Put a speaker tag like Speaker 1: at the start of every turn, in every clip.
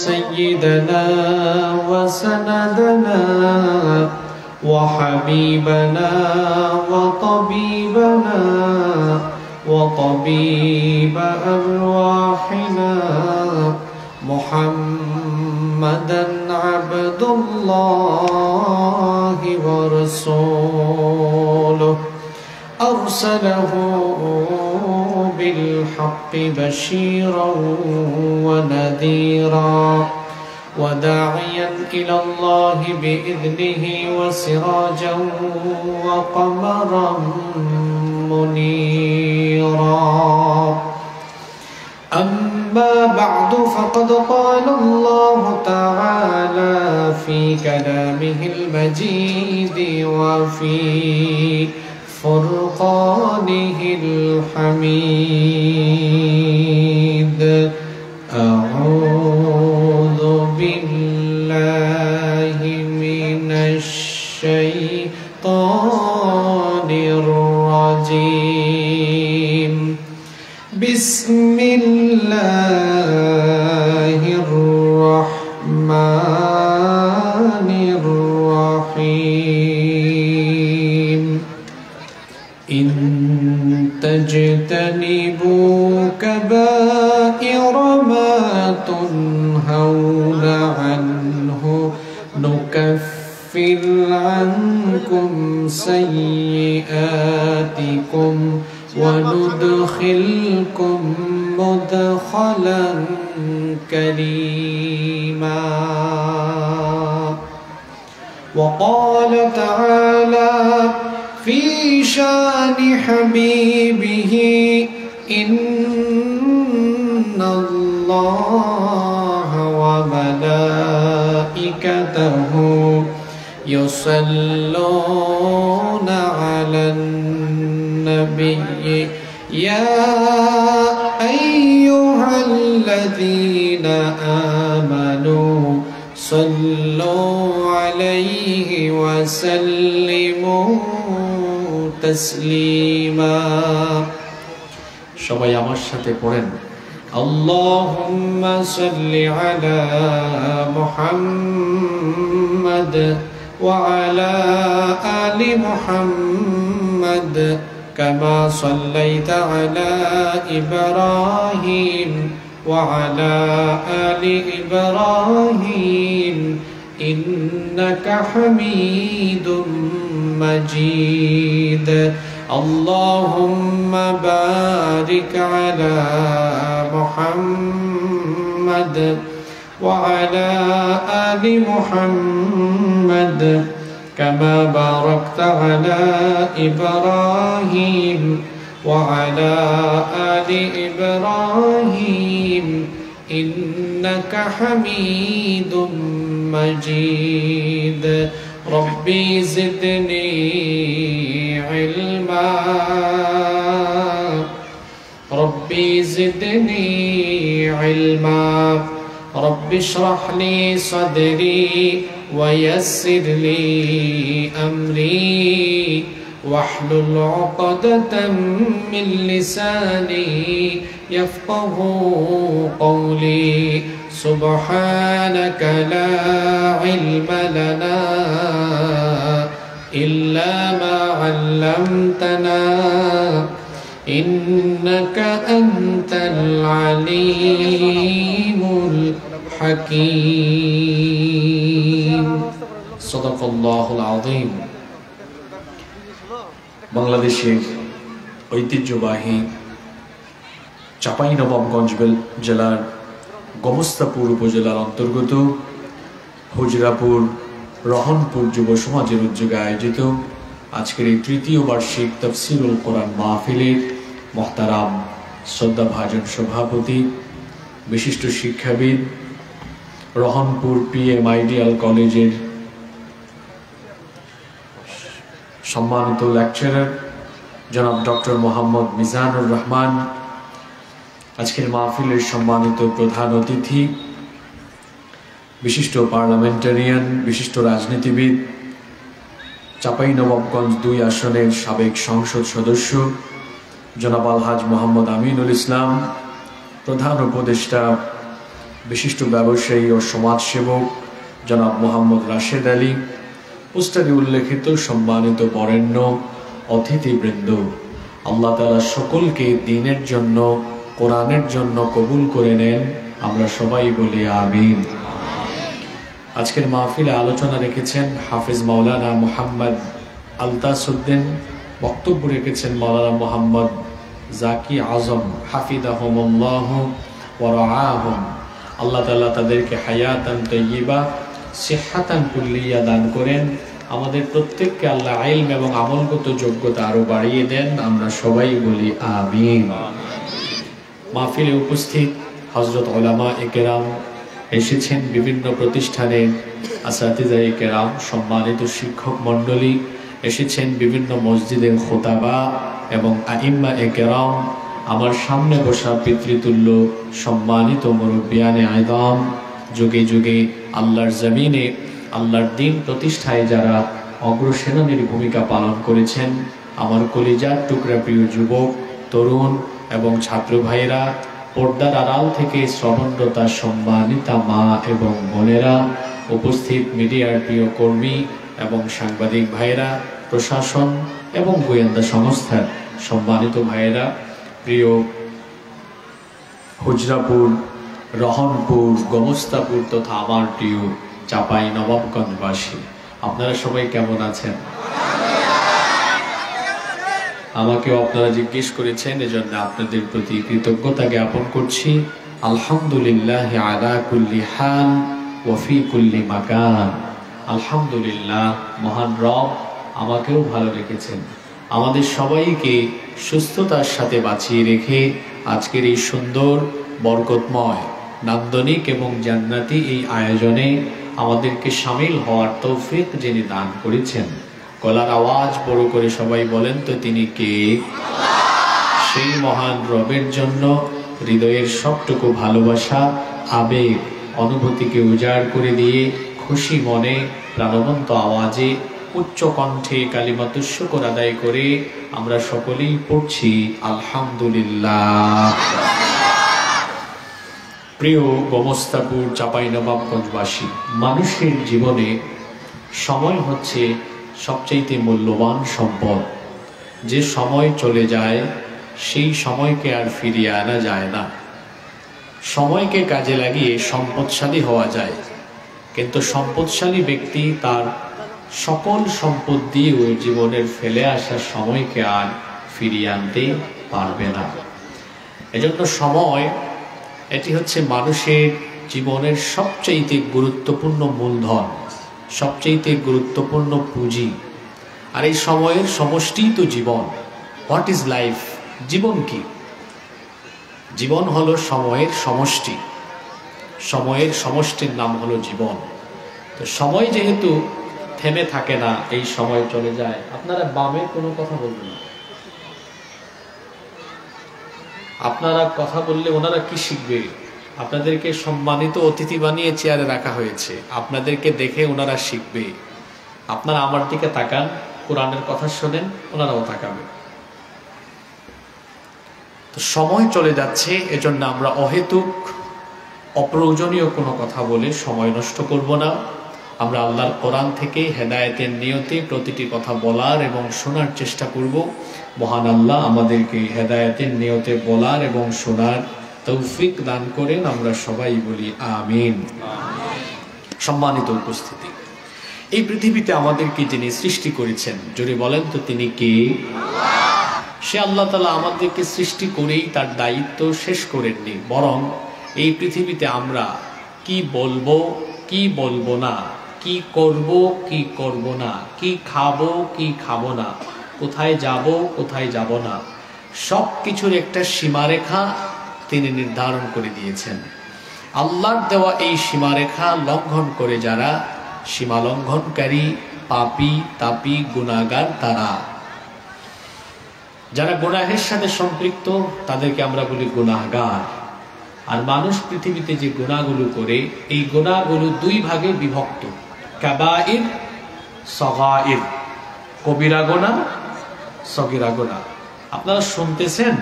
Speaker 1: سيدنا وسندنا وحبيبنا وطبيبنا وطبيب أرواحنا محمدا عبد الله ورسوله أرسله بالحق بشيرا ونذيرا وداعيا إلى الله بإذنه وسراجا وقمرا منيرا أما بعد فقد قال الله تعالى في كلامه المجيد وفي فرقانه الحميد أعوذ بالله من الشيطان الرجيم بسم الله الرحمن الرحيم إن تجتنبوا كبائر ما تنهون عنه نكفر عنكم سيئاتكم وندخلكم مدخلا كريما وقال تعالى في شان حبيبه إن الله وملائكته يصلون على النبي يا أيها الذين آمنوا صلوا عليه وسلموا تسليما সবাই আমার সাথে পড়েন اللهم صل على محمد وعلى آل محمد كما صليت على إبراهيم وعلى آل إبراهيم إنك حميد مجيد اللهم بارك على محمد وعلى آل محمد كما باركت على إبراهيم وعلى آل إبراهيم إنك حميد مجيد ربي زدني علما ربي زدني علما رب اشرح لي صدري ويسر لي أمري واحلل عقدة من لساني يفقه قولي سبحانك لا علم لنا إلا ما علمتنا إنك أنت العليم الحكيم صدق الله العظيم বাংলাদেশের ঐতিহ্যবাহী চাঁপাইনবাবগঞ্জ জেলার গোমস্তাপুর উপজেলার অন্তর্গত হুজরাপুর রহনপুর যুব সমাজের উদ্যোগে আয়োজিত আজকের এই তৃতীয় বার্ষিক তাফসীরুল কোরআন মাহফিলের মোহতারাম শ্রদ্ধাভাজন সভাপতি বিশিষ্ট শিক্ষাবিদ রহনপুর PM আইডিয়াল কলেজের সম্মানিত লেকচারার জনাব ডক্টর মোহাম্মদ মিজানুর রহমান, আজকের মাহফিলের সম্মানিত প্রধান অতিথি বিশিষ্ট পার্লামেন্টারিয়ান, বিশিষ্ট রাজনীতিবিদ, চাঁপাইনবাবগঞ্জ ২ আসনের সাবেক সংসদ সদস্য জনাব আলহাজ মোহাম্মদ আমিনুল ইসলাম, প্রধান উপদেষ্টা বিশিষ্ট ব্যবসায়ী ও সমাজসেবক জনাব মোহাম্মদ রাশেদ আলী, পোস্টারে উল্লেখিত সম্মানিত বরেণ্য অতিথিবৃন্দ, আল্লাহ তাআলা সকলকে দ্বীনের জন্য, কোরআনের জন্য কবুল করে নেন। আমরা সবাই বলি আমিন। আজকের মাহফিলে আলোচনা রেখেছেন হাফিজ মাওলানা মুহাম্মদ আলতাসউদ্দিন, বক্তব্য রেখেছেন মাওলানা মুহাম্মদ জাকি আজম হাফিদাহুমুল্লাহ ওয়া রাআহুম। আল্লাহ তাআলা তাদেরকে হায়াতান তাইয়্যিবা, সিহহাতান কুল্লিয়া দান করেন। আমাদের প্রত্যেককে আল্লাহ ইলম এবং আমলগত যোগ্যতা আরো বাড়িয়ে দেন। আমরা সবাই বলি আমিন। মাহফিলে উপস্থিত হযরত উলামায়ে কেরাম, এসেছেন বিভিন্ন প্রতিষ্ঠানের আসাতিজায়ে কেরাম, সম্মানিত শিক্ষক মণ্ডলী, এসেছেন বিভিন্ন মসজিদের খোতাবা এবং আইম্মায়ে কেরাম, আমার সামনে বসা পিতৃতুল্য সম্মানিত মুরব্বিয়ানে আযম, যুগে যুগে আল্লাহর জমিনে আল্লাহর দ্বীন প্রতিষ্ঠায় যারা অগ্রসেনানীর ভূমিকা পালন করেছেন, আমার কলিজার টুকরা প্রিয় যুবক, তরুণ এবং ছাত্র ভাইরা, পর্দার আড়াল থেকে শ্রবণরতা সম্মানিতা মা এবং বোনেরা, উপস্থিত মিডিয়ার প্রিয় কর্মী এবং সাংবাদিক ভাইরা, প্রশাসন এবং গোয়েন্দা সংস্থার সম্মানিত ভাইয়েরা, প্রিয় হুজরাপুর, রহনপুর, গোমস্তাপুর তথা আমার প্রিয় চাপাই নবাবগঞ্জবাসী, আপনারা সবাই কেমন আছেন? আমাকেও আপনারা জিজ্ঞেস করেছেন, এজন্য আপনাদের প্রতি কৃতজ্ঞতা জ্ঞাপন করছি। আলহামদুলিল্লাহ আলা কুল্লি হাল ওয়া ফি কুল্লি মাকান। আলহামদুলিল্লাহ, মহান রব আমাকেও ভালো রেখেছেন, আমাদের সবাইকে সুস্থতার সাথে বাঁচিয়ে রেখে আজকের এই সুন্দর, বরকতময়, নান্দনিক এবং জান্নাতি এই আয়োজনে আমাদেরকে শামিল হওয়ার তৌফিক যিনি দান করেছেন, গলার আওয়াজ বড় করে সবাই বলেন তো তিনি কে? সেই মহান রবের জন্য হৃদয়ের সবটুকু ভালোবাসা, আবেগ, অনুভূতিকে উজাড় করে দিয়ে খুশি মনে, প্রাণবন্ত আওয়াজে, উচ্চ কণ্ঠে কালিমাতুশ শুকর আদায় করে আমরা সকলেই পড়ছি আলহামদুলিল্লাহ। প্রিয় গোমস্তাপুর, চাঁপাইনবাবগঞ্জবাসী, মানুষের জীবনে সময় হচ্ছে সবচেয়ে মূল্যবান সম্পদ। যে সময় চলে যায় সেই সময়কে আর ফিরিয়ে আনা যায় না। সময়কে কাজে লাগিয়ে সম্পদশালী হওয়া যায়, কিন্তু সম্পদশালী ব্যক্তি তার সকল সম্পদ দিয়েও জীবনের ফেলে আসা সময়কে আর ফিরিয়ে আনতে পারবে না। এজন্য সময়, এটি হচ্ছে মানুষের জীবনের সবচেয়ে গুরুত্বপূর্ণ মূলধন, সবচেয়ে গুরুত্বপূর্ণ পুঁজি। আর এই সময়ের সমষ্টিই তো জীবন। What is life? জীবন কি? জীবন হলো সময়ের সমষ্টি। সময়ের সমষ্টির নাম হলো জীবন। তো সময় যেহেতু থেমে থাকে না, এই সময় চলে যায়। আপনারা বামে কোনো কথা বলবেন না। আপনারা কথা বললে ওনারা কি শিখবে? আপনাদেরকে সম্মানিত অতিথি বানিয়ে চেয়ারে রাখা হয়েছে, আপনাদেরকে দেখে ওনারা শিখবে। আপনারা আমার দিকে তাকান, কোরআনের কথা শোনেন, ওনারাও তাকাবে। তো সময় চলে যাচ্ছে, এজন্য আমরা অহেতুক অপ্রয়োজনীয় কোনো কথা বলে সময় নষ্ট করব না। আমরা আল্লাহর কোরআন থেকে হেদায়েতের নিয়তে প্রতিটি কথা বলার এবং শোনার চেষ্টা করব। মহান আল্লাহ আমাদেরকে হেদায়েতের নিয়তে বলার এবং শোনার তৌফিক দান করেন। আমরা সবাই বলি আমিন। সম্মানিত উপস্থিতি, এই পৃথিবীতে আমাদেরকে যিনি সৃষ্টি করেছেন, জোরে বলেন তো তিনি কে? সে আল্লাহ তাআলা আমাদেরকে সৃষ্টি করেই তার দায়িত্ব শেষ করেননি, বরং এই পৃথিবীতে আমরা কি বলবো, কি বলবো না, কি করব, কি করব না, কি খাবো, কি খাবো না, কোথায় যাব, কোথায় যাব না, সব কিছুর একটা সীমারেখা তিনি নির্ধারণ করে দিয়েছেন। আল্লাহর দেওয়া এই সীমারেখা লঙ্ঘন করে যারা সীমা লঙ্ঘনকারী, পাপী, তাপী, গুনাহগার, তারা যারা গুনাহের সাথে সম্পৃক্ত তাদেরকে আমরা বলি গুনাহগার। আর মানুষ পৃথিবীতে যে গুনাহগুলো করে, এই গুনাহগুলো দুই ভাগে বিভক্ত, কাবাইর, সগাইর। কবিরা গুনাহ, সগীরা গুনাহ। আপনারা শুনতেছেন?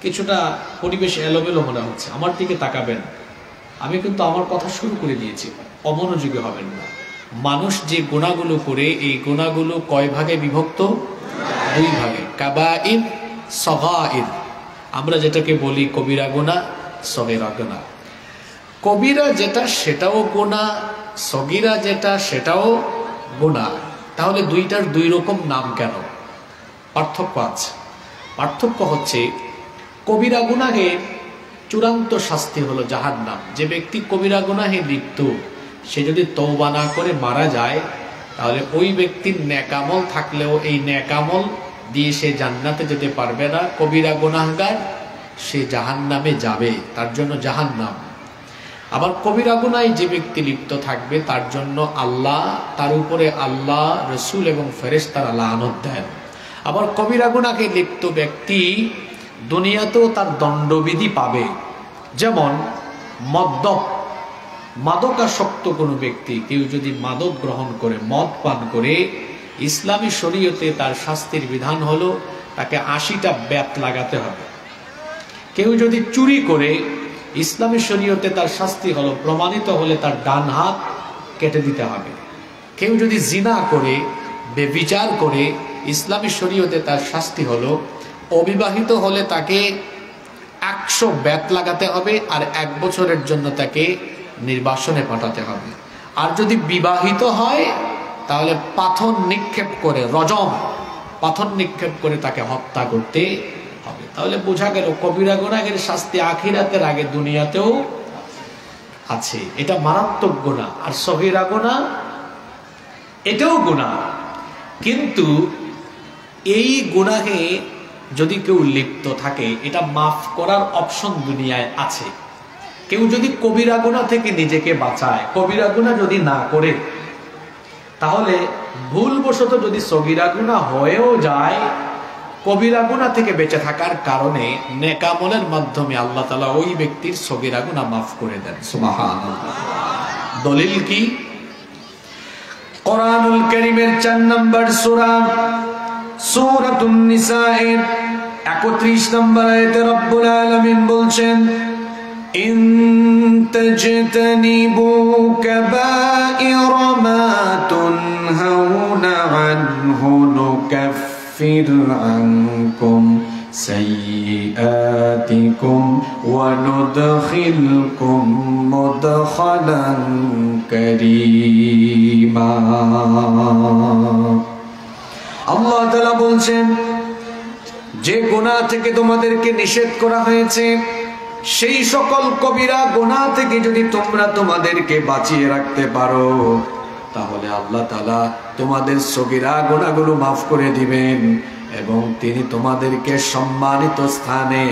Speaker 1: কিছুটা পরিবেশ এলোমেলো মনে হচ্ছে, আমার দিকে তাকাবেন। আমি কিন্তু আমার কথা শুরু করে দিয়েছি, অমনোযোগী হবেন না। মানুষ যে গুনাহগুলো করে, এই গুনাহগুলো কয় ভাগে বিভক্ত? 2 ভাগে। কাবাইর, সগাইর। আমরা যেটাকে বলি কবিরা গুনাহ, সগীরা গুনাহ। কবিরা যেটা সেটাও গুনাহ, সগীরা যেটা সেটাও গুনাহ। তাহলে দুইটার 2 রকম নাম কেন? পার্থক্য আছে। পার্থক্য হচ্ছে, কবিরা গুনাহের চূড়ান্ত শাস্তি হলো জাহান্নাম। যে ব্যক্তি কবিরা গুনাহে লিপ্ত, সে যদি তওবা না করে মারা যায়, তাহলে ওই ব্যক্তির নেকামল থাকলেও এই নেকামল দিয়ে সে জান্নাতে যেতে পারবে না। কবিরা গুনাহগার, সে জাহান্নামে যাবে, তার জন্য জাহান্নাম। আবার কবিরা গুনাহে যে ব্যক্তি লিপ্ত থাকবে, তার জন্য আল্লাহ, তার উপরে আল্লাহ, রসুল এবং ফেরেশতারা লানত দেন। আবার কবিরা গুনাহে লিপ্ত ব্যক্তি দুনিয়াতেও তার দণ্ডবিধি পাবে। যেমন মাদকাসক্ত কোনো ব্যক্তি, কেউ যদি মাদক গ্রহণ করে, মদ পান করে, ইসলামী শরীয়তে তার শাস্তির বিধান হলো তাকে 80টা বেত লাগাতে হবে। কেউ যদি চুরি করে, ইসলামী শরীয়তে তার শাস্তি হলো প্রমাণিত হলে তার ডান হাত কেটে দিতে হবে। কেউ যদি জিনা করে, বেবিচার করে, ইসলামী শরীয়তে তার শাস্তি হলো অবিবাহিত হলে তাকে 100 বেত লাগাতে হবে আর 1 বছরের জন্য তাকে নির্বাসনে পাঠাতে হবে। আর যদি বিবাহিত হয় তাহলে পাথর নিক্ষেপ করে, রজম পাথর নিক্ষেপ করে তাকে হত্যা করতে হবে। তাহলে বোঝা গেল কবিরা গুনাহের শাস্তি আখিরাতের আগে দুনিয়াতেও আছে। এটা মারাত্মক গুনাহ। আর সগীরা গুনাহ, এটাও গুনাহ, কিন্তু এই গুনাহে যদি কেউ লিপ্ত থাকে, এটা মাফ করার অপশন দুনিয়ায় আছে। কেউ যদি কবিরা গুনাহ থেকে নিজেকে বাঁচায়, কবিরা গুনাহ যদি না করে, তাহলে ভুলবশত যদি সগীরা গুনাহ হয়েও যায়, কবিরা গুনাহ থেকে বেঁচে থাকার কারণে নেকামলের মাধ্যমে আল্লাহ তাআলা ওই ব্যক্তির সগীরা গুনাহ মাফ করে দেন। সুবহানাল্লাহ। দলিল কি? কোরআনুল কারীমের 4 নম্বর সূরা, সূরাতুন নিসায়ের 31 নম্বর আয়াতে রব্বুল আলামিন বলছেন, ইন তাজতানিবু কাবাইরা মা তুনহাউনা আনহু নুকাফির আনকুম সাইয়্যাতিকুম ওয়া নুদখিলকুম মুদখালান কারীমা। আল্লাহ তাআলা বলছেন, যে গুনাহ থেকে তোমাদেরকে নিষেধ করা হয়েছে, সেই সকল কবিরা গুনাহ থেকে যদি তোমরা তোমাদেরকে বাঁচিয়ে রাখতে পারো, তাহলে আল্লাহ তাআলা তোমাদের সগীরা গুনাহগুলো মাফ করে দিবেন এবং তিনি তোমাদেরকে সম্মানিত স্থানে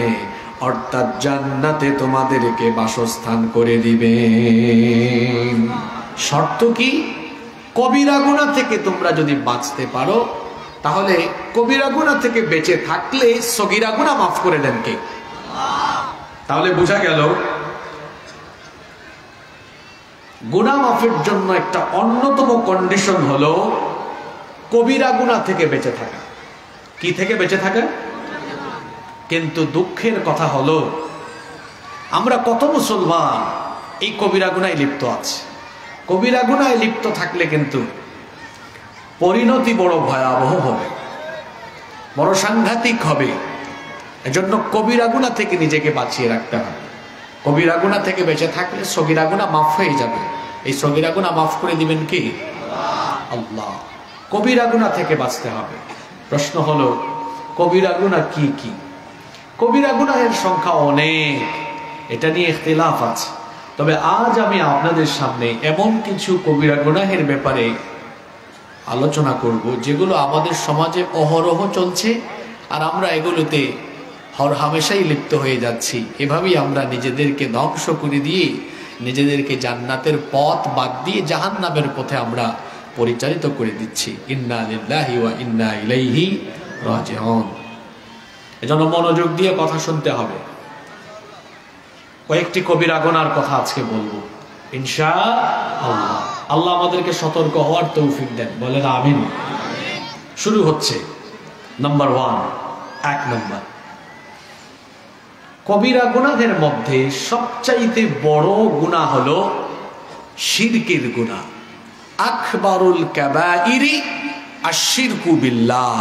Speaker 1: অর্থাৎ জান্নাতে তোমাদেরকে বাসস্থান করে দিবেন। শর্ত কি? কবিরা গুনাহ থেকে তোমরা যদি বাঁচতে পারো, তাহলে কবিরা গুনাহ থেকে বেঁচে থাকলে সগীরা গুনাহ মাফ করে দেন কে? তাহলে বোঝা গেল গুনাহ মাফের জন্য একটা অন্যতম কন্ডিশন হলো কবিরা গুনাহ থেকে বেঁচে থাকা। কি থেকে বেঁচে থাকা? কিন্তু দুঃখের কথা হলো আমরা কত মুসলমান এই কবিরা গুনাহে লিপ্ত আছে। কবিরা গুনাহে লিপ্ত থাকলে কিন্তু পরিণতি বড় ভয়াবহ হবে, বড় সাংঘাতিক হবে। এজন্য কবিরা গুনাহ থেকে নিজেকে বাঁচিয়ে রাখতে হবে। কবিরা গুনাহ থেকে বেঁচে থাকলে সগীরা গুনাহ মাফ হয়ে যাবে। এই সগীরা গুনাহ মাফ করে দিবেন কি? আল্লাহ। কবিরা গুনাহ থেকে বাঁচতে হবে। প্রশ্ন হলো কবিরা গুনাহ কি কি? কবিরা গুনাহের সংখ্যা অনেক, এটা নিয়ে ইখতিলাফ আছে। তবে আজ আমি আপনাদের সামনে এমন কিছু কবিরা গুনাহের ব্যাপারে আলোচনা করব যেগুলো আমাদের সমাজে অহরহ চলছে, আর আমরা এগুলোতে হরহামেশাই লিপ্ত হয়ে যাচ্ছি। এভাবেই আমরা নিজেদেরকে ধ্বংস করে দিয়ে নিজেদেরকে জান্নাতের পথ বাদ দিয়ে জাহান্নামের পথে আমরা পরিচালিত করে দিচ্ছি। ইন্না লিল্লাহি ওয়া ইন্না ইলাইহি রাজিউন। এজন্য মনোযোগ দিয়ে কথা শুনতে হবে। কয়েকটি কবিরা গুনাহর কথা আজকে বলবো ইনশাআল্লাহ। আল্লাহ আমাদেরকে সতর্ক হওয়ার তৌফিক দেন, বলেন আমিন। শুরু হচ্ছে নাম্বার 1, 1 নম্বর কবিরা গুনাহের মধ্যে সবচাইতে বড় গুনাহ হলো শিরকের গুনাহ। আকবারুল কাবাইরি আশশিরকু বিল্লাহ।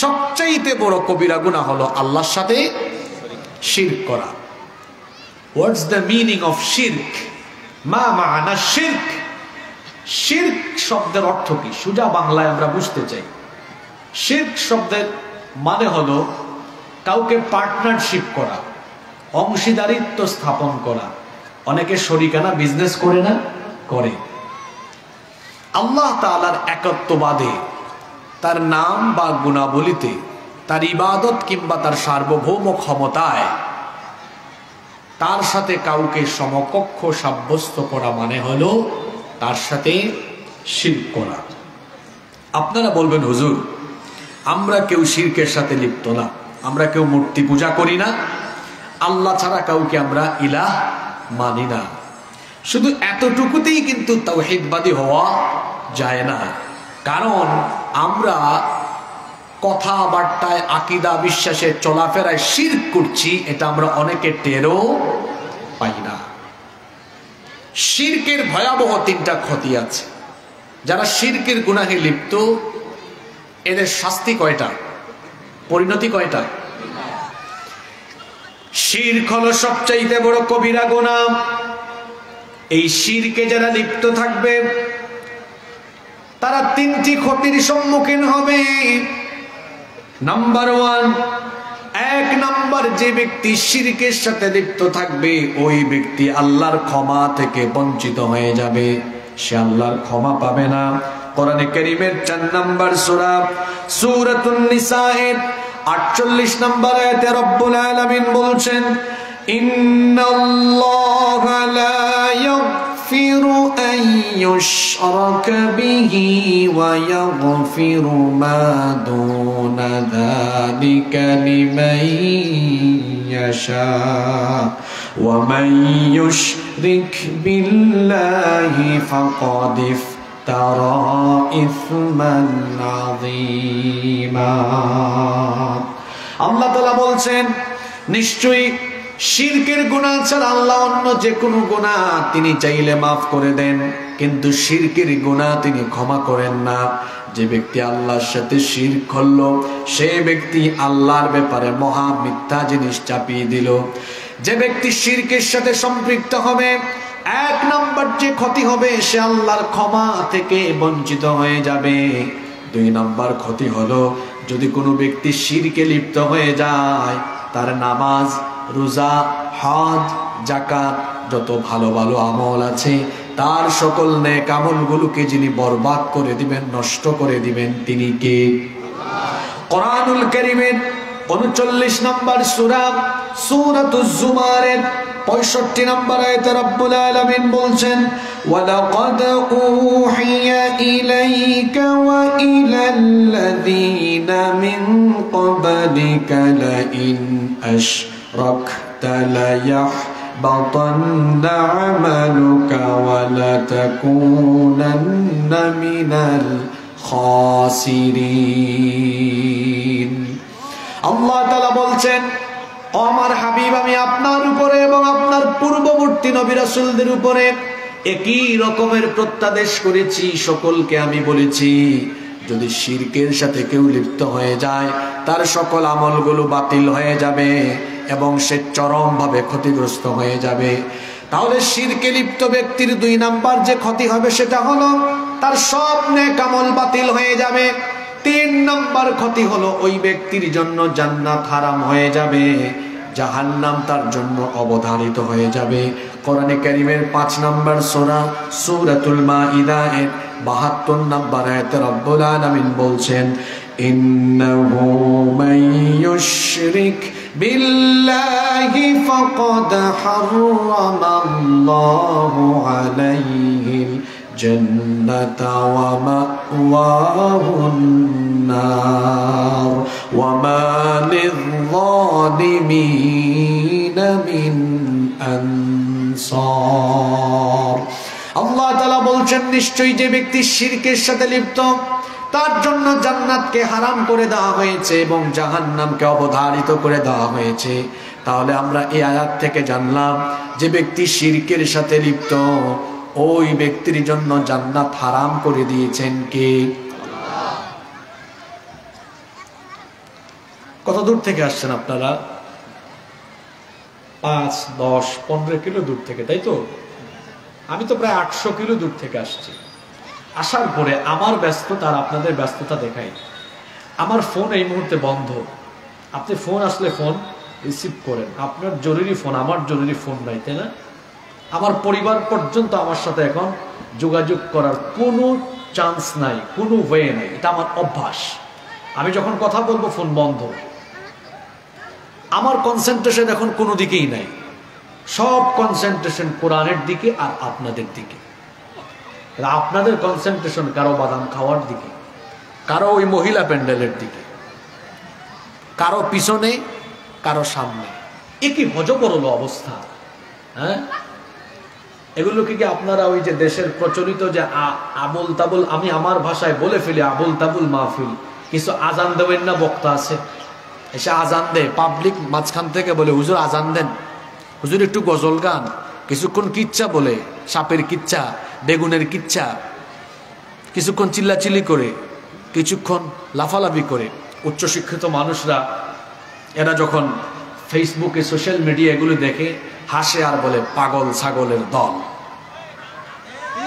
Speaker 1: সবচাইতে বড় কবিরা গুনাহ হলো আল্লাহর সাথে শিরক করা। হোয়াটস দ্য মিনিং অফ শিরক? মা মানা শিরক? শিরক শব্দের অর্থ কি? সোজা বাংলায় আমরা বুঝতে চাই। শিরক শব্দের মানে হলো কাউকে পার্টনারশিপ করা, অংশীদারিত্ব স্থাপন করা। অনেকে শরিকানা বিজনেস করে না, করে। আল্লাহ তাআলার একত্ববাদে, তার নাম বা গুণাবলীতে, তার ইবাদত কিংবা তার সার্বভৌম ক্ষমতায় তার সাথে কাউকে সমকক্ষ সাব্যস্ত করা মানে হলো তার সাথে শিরক করা। আপনারা বলবেন, হুজুর আমরা কেউ শিরকের সাথে লিপ্ত না, আমরা কেউ মূর্তি পূজা করি না, আল্লাহ ছাড়া কাউকে আমরা ইলাহ মানি না। শুধু এতটুকুতেই কিন্তু তাওহীদবাদী হওয়া যায় না। কারণ আমরা কথাবার্তায়, আকীদা বিশ্বাসে, চলাফেরায় শিরক করছি, এটা আমরা অনেকে টেরও পাই না। শিরকের ভয়াবহ তিনটা ক্ষতি আছে। যারা শিরকের গুনাহে লিপ্ত, এদের শাস্তি কয়টা? পরিণতি কয়টা? শিরক হলো সবচাইতে বড় কবিরা গুনাহ। এই শিরকে যারা লিপ্ত থাকবে তারা তিনটি ক্ষতির সম্মুখীন হবে। নাম্বার ওয়ান, এক নাম্বার, যে ব্যক্তি শিরকের সাথে লিপ্ত থাকবে ওই ব্যক্তি আল্লাহর ক্ষমা থেকে বঞ্চিত হয়ে যাবে, সে আল্লাহর ক্ষমা পাবে না। কোরআনে কারীমের 4 নম্বর সূরা সূরাতুন নিসা-এর 48 নম্বর আয়াতে রব্বুল আলামিন বলছেন, ইন্নাল্লাহা লা ইয়াগফিরু আন ইউশরাকা বিহি ওয়া ইয়াগফিরু মা দুনা যালিকা লিমান ইয়াশা ওয়া মান ইউশরিক বিল্লাহি ফাকাদ তারা ইসমান আযীমা। আল্লাহ তাআলা বলছেন, নিশ্চয়ই শিরকের গুনাহ ছাড়া আল্লাহ অন্য যে কোনো গুনাহ তিনি চাইলে মাফ করে দেন, কিন্তু শিরকের গুনাহ তিনি ক্ষমা করেন না। যে ব্যক্তি আল্লাহর সাথে শিরক করলো সে ব্যক্তি আল্লাহর ব্যাপারে মহা মিথ্যা জিনিস চাপিয়ে দিল। যে ব্যক্তি শিরকের সাথে সম্পৃক্ত হবে, এক নাম্বার যে ক্ষতি হবে, সে আল্লাহর ক্ষমা থেকে বঞ্চিত হয়ে যাবে। 2 নাম্বার ক্ষতি হলো, যদি কোনো ব্যক্তি শিরকে লিপ্ত হয়ে যায়, তার নামাজ, রোজা, হজ, যাকাত, যত ভালো ভালো আমল আছে, তার সকল নেক আমলগুলোকে যিনি বরবাদ করে দিবেন, নষ্ট করে দিবেন, তিনি কে? কোরআনুল কারীমের 39 নম্বর সূরা সূরাতুজ জুমারের 65 নম্বর আয়াতে রব্বুল আলামিন বলছেন, ওয়ালাকাদ উহিয়া ইলাইকা ওয়া ইলাল্লাযীনা মিন ক্বাবলিকা লাইন আশরাকতা লায়াহবাতান্না আমালুকা ওয়া লাতাকুনান্না মিনাল খাসিরিন। আল্লাহ তাআলা বলছেন, আমার হাবিব, আমি আপনার উপরে এবং আপনার পূর্ববর্তী নবী রাসূলদের উপরে একই রকমের প্রত্যাদেশ করেছি। সকলকে আমি বলেছি, যদি শিরকের সাথে কেউ লিপ্ত হয়ে যায়, তার সকল আমলগুলো বাতিল হয়ে যাবে এবং সে চরমভাবে ক্ষতিগ্রস্ত হয়ে যাবে। তাহলে শিরকে লিপ্ত ব্যক্তির 2 নাম্বার যে ক্ষতি হবে সেটা হলো তার সব নেক আমল বাতিল হয়ে যাবে। 3 নাম্বার ক্ষতি হলো ওই ব্যক্তির জন্য জান্নাত হারাম হয়ে যাবে, জাহান্নাম তার জন্য অবধারিত হয়ে যাবে। কোরআনে কারীমের 5 নম্বর সূরা সূরাতুল মাইদা এর 72 নম্বর আয়াতে রব্বুল আলামিন বলছেন, ইন্নাহু মান ইউশরিক বিল্লাহি ফাকাদ হারামাল্লাহু আলাইহিল জান্নাতা ওয়া মাওয়াহুন নার ওয়া মা লিয-যালিমিনা মিন আনসার। আল্লাহ তাআলা বলছেন, নিশ্চয়ই যে ব্যক্তি শিরকের সাথে লিপ্ত, তার জন্য জান্নাতকে হারাম করে দেওয়া হয়েছে এবং জাহান্নামকে অবধারিত করে দেওয়া হয়েছে। তাহলে আমরা এই আয়াত থেকে জানলাম যে ব্যক্তি শিরকের সাথে লিপ্ত ওই ব্যক্তির জন্য জান্নাত হারাম করে দিয়েছেন কে? কত দূর থেকে আসছেন আপনারা? 5, 10, 15 কিলো দূর থেকে, তাই তো? আমি তো প্রায় 800 কিলো দূর থেকে আসছি। আসার পরে আমার ব্যস্ততা আর আপনাদের ব্যস্ততা দেখাই। আমার ফোন এই মুহূর্তে বন্ধ। আপনি ফোন আসলে ফোন রিসিভ করেন, আপনার জরুরি ফোন, আমার জরুরি ফোন নাই, তাই না? আমার পরিবার পর্যন্ত আমার সাথে এখন যোগাযোগ করার কোনো চান্স নাই, কোনো ওয়ে নেই। এটা আমার অভ্যাস। আমি যখন কথা বলবো ফোন বন্ধ। আমার কনসেন্ট্রেশন এখন কোনো দিকেই নাই, সব কনসেন্ট্রেশন কোরআনের দিকে আর আপনাদের দিকে। আপনাদের কনসেন্ট্রেশন কারো বাদাম খাওয়ার দিকে, কারো ওই মহিলা প্যান্ডেলের দিকে, কারো পিছনে, কারো সামনে। এ কি হজবরল অবস্থা! হ্যাঁ, এগুলোকে কি আপনারা ওই যে দেশের প্রচলিত যে আবুল তাবুল, আমি আমার ভাষায় বলে ফেলি আবুল তাবুল মাহফিল, কিছু আজান দেবেন না, বক্তা আছে এসে আজান দেয়, পাবলিক মাঝখান থেকে বলে হুজুর আজান দেন, হুজুর একটু গজল গান, কিছুক্ষণ কিচ্ছা বলে, সাপের কিচ্ছা, বেগুনের কিচ্ছা, কিছুক্ষণ চিল্লাচিল্লি করে, কিছুক্ষণ লাফালাফি করে। উচ্চশিক্ষিত মানুষরা এরা যখন ফেসবুকে সোশ্যাল মিডিয়া এগুলো দেখে হাসে আর বলে পাগল ছাগলের দল।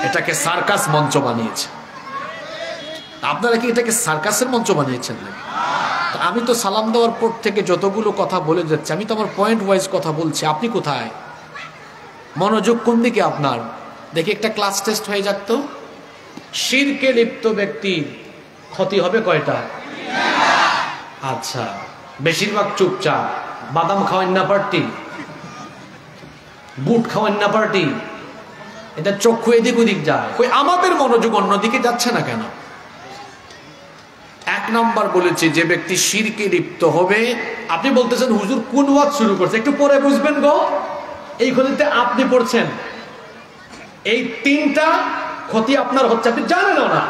Speaker 1: এটাকে সার্কাস মঞ্চ বানিয়েছে। আপনারা কি এটাকে সার্কাসের মঞ্চ বানিয়েছেন নাকি? আমি তো সালাম দেওয়ার পর থেকে যতগুলো কথা বলে যাচ্ছি, আমি তো আমার পয়েন্ট ওয়াইজ কথা বলছি। আপনি কোথায়? মনোযোগ কোন দিকে আপনার? দেখি একটা ক্লাস টেস্ট হয়ে যাক তো। শিরকে লিপ্ত ব্যক্তির ক্ষতি হবে কয়টা? আচ্ছা, বেশিরভাগ চুপচাপ। বাদাম খাওয়ান না পার্টি, বুট খাওয়ান না পার্টি, এটা চক্ষু এদিক ওদিক যায়। ওই আমাদের মনোযোগ অন্যদিকে যাচ্ছে না কেন? 1 নম্বর বলেছে যে ব্যক্তি শিরকে লিপ্ত হবে। আপনি বলতেছেন হুজুর কোন ওয়াজ শুরু করছে, একটু পরে বুঝবেন গো। এই ক্ষতিতে আপনি পড়ছেন, এই 3টা ক্ষতি আপনার হচ্ছে, আপনি জানেনও না।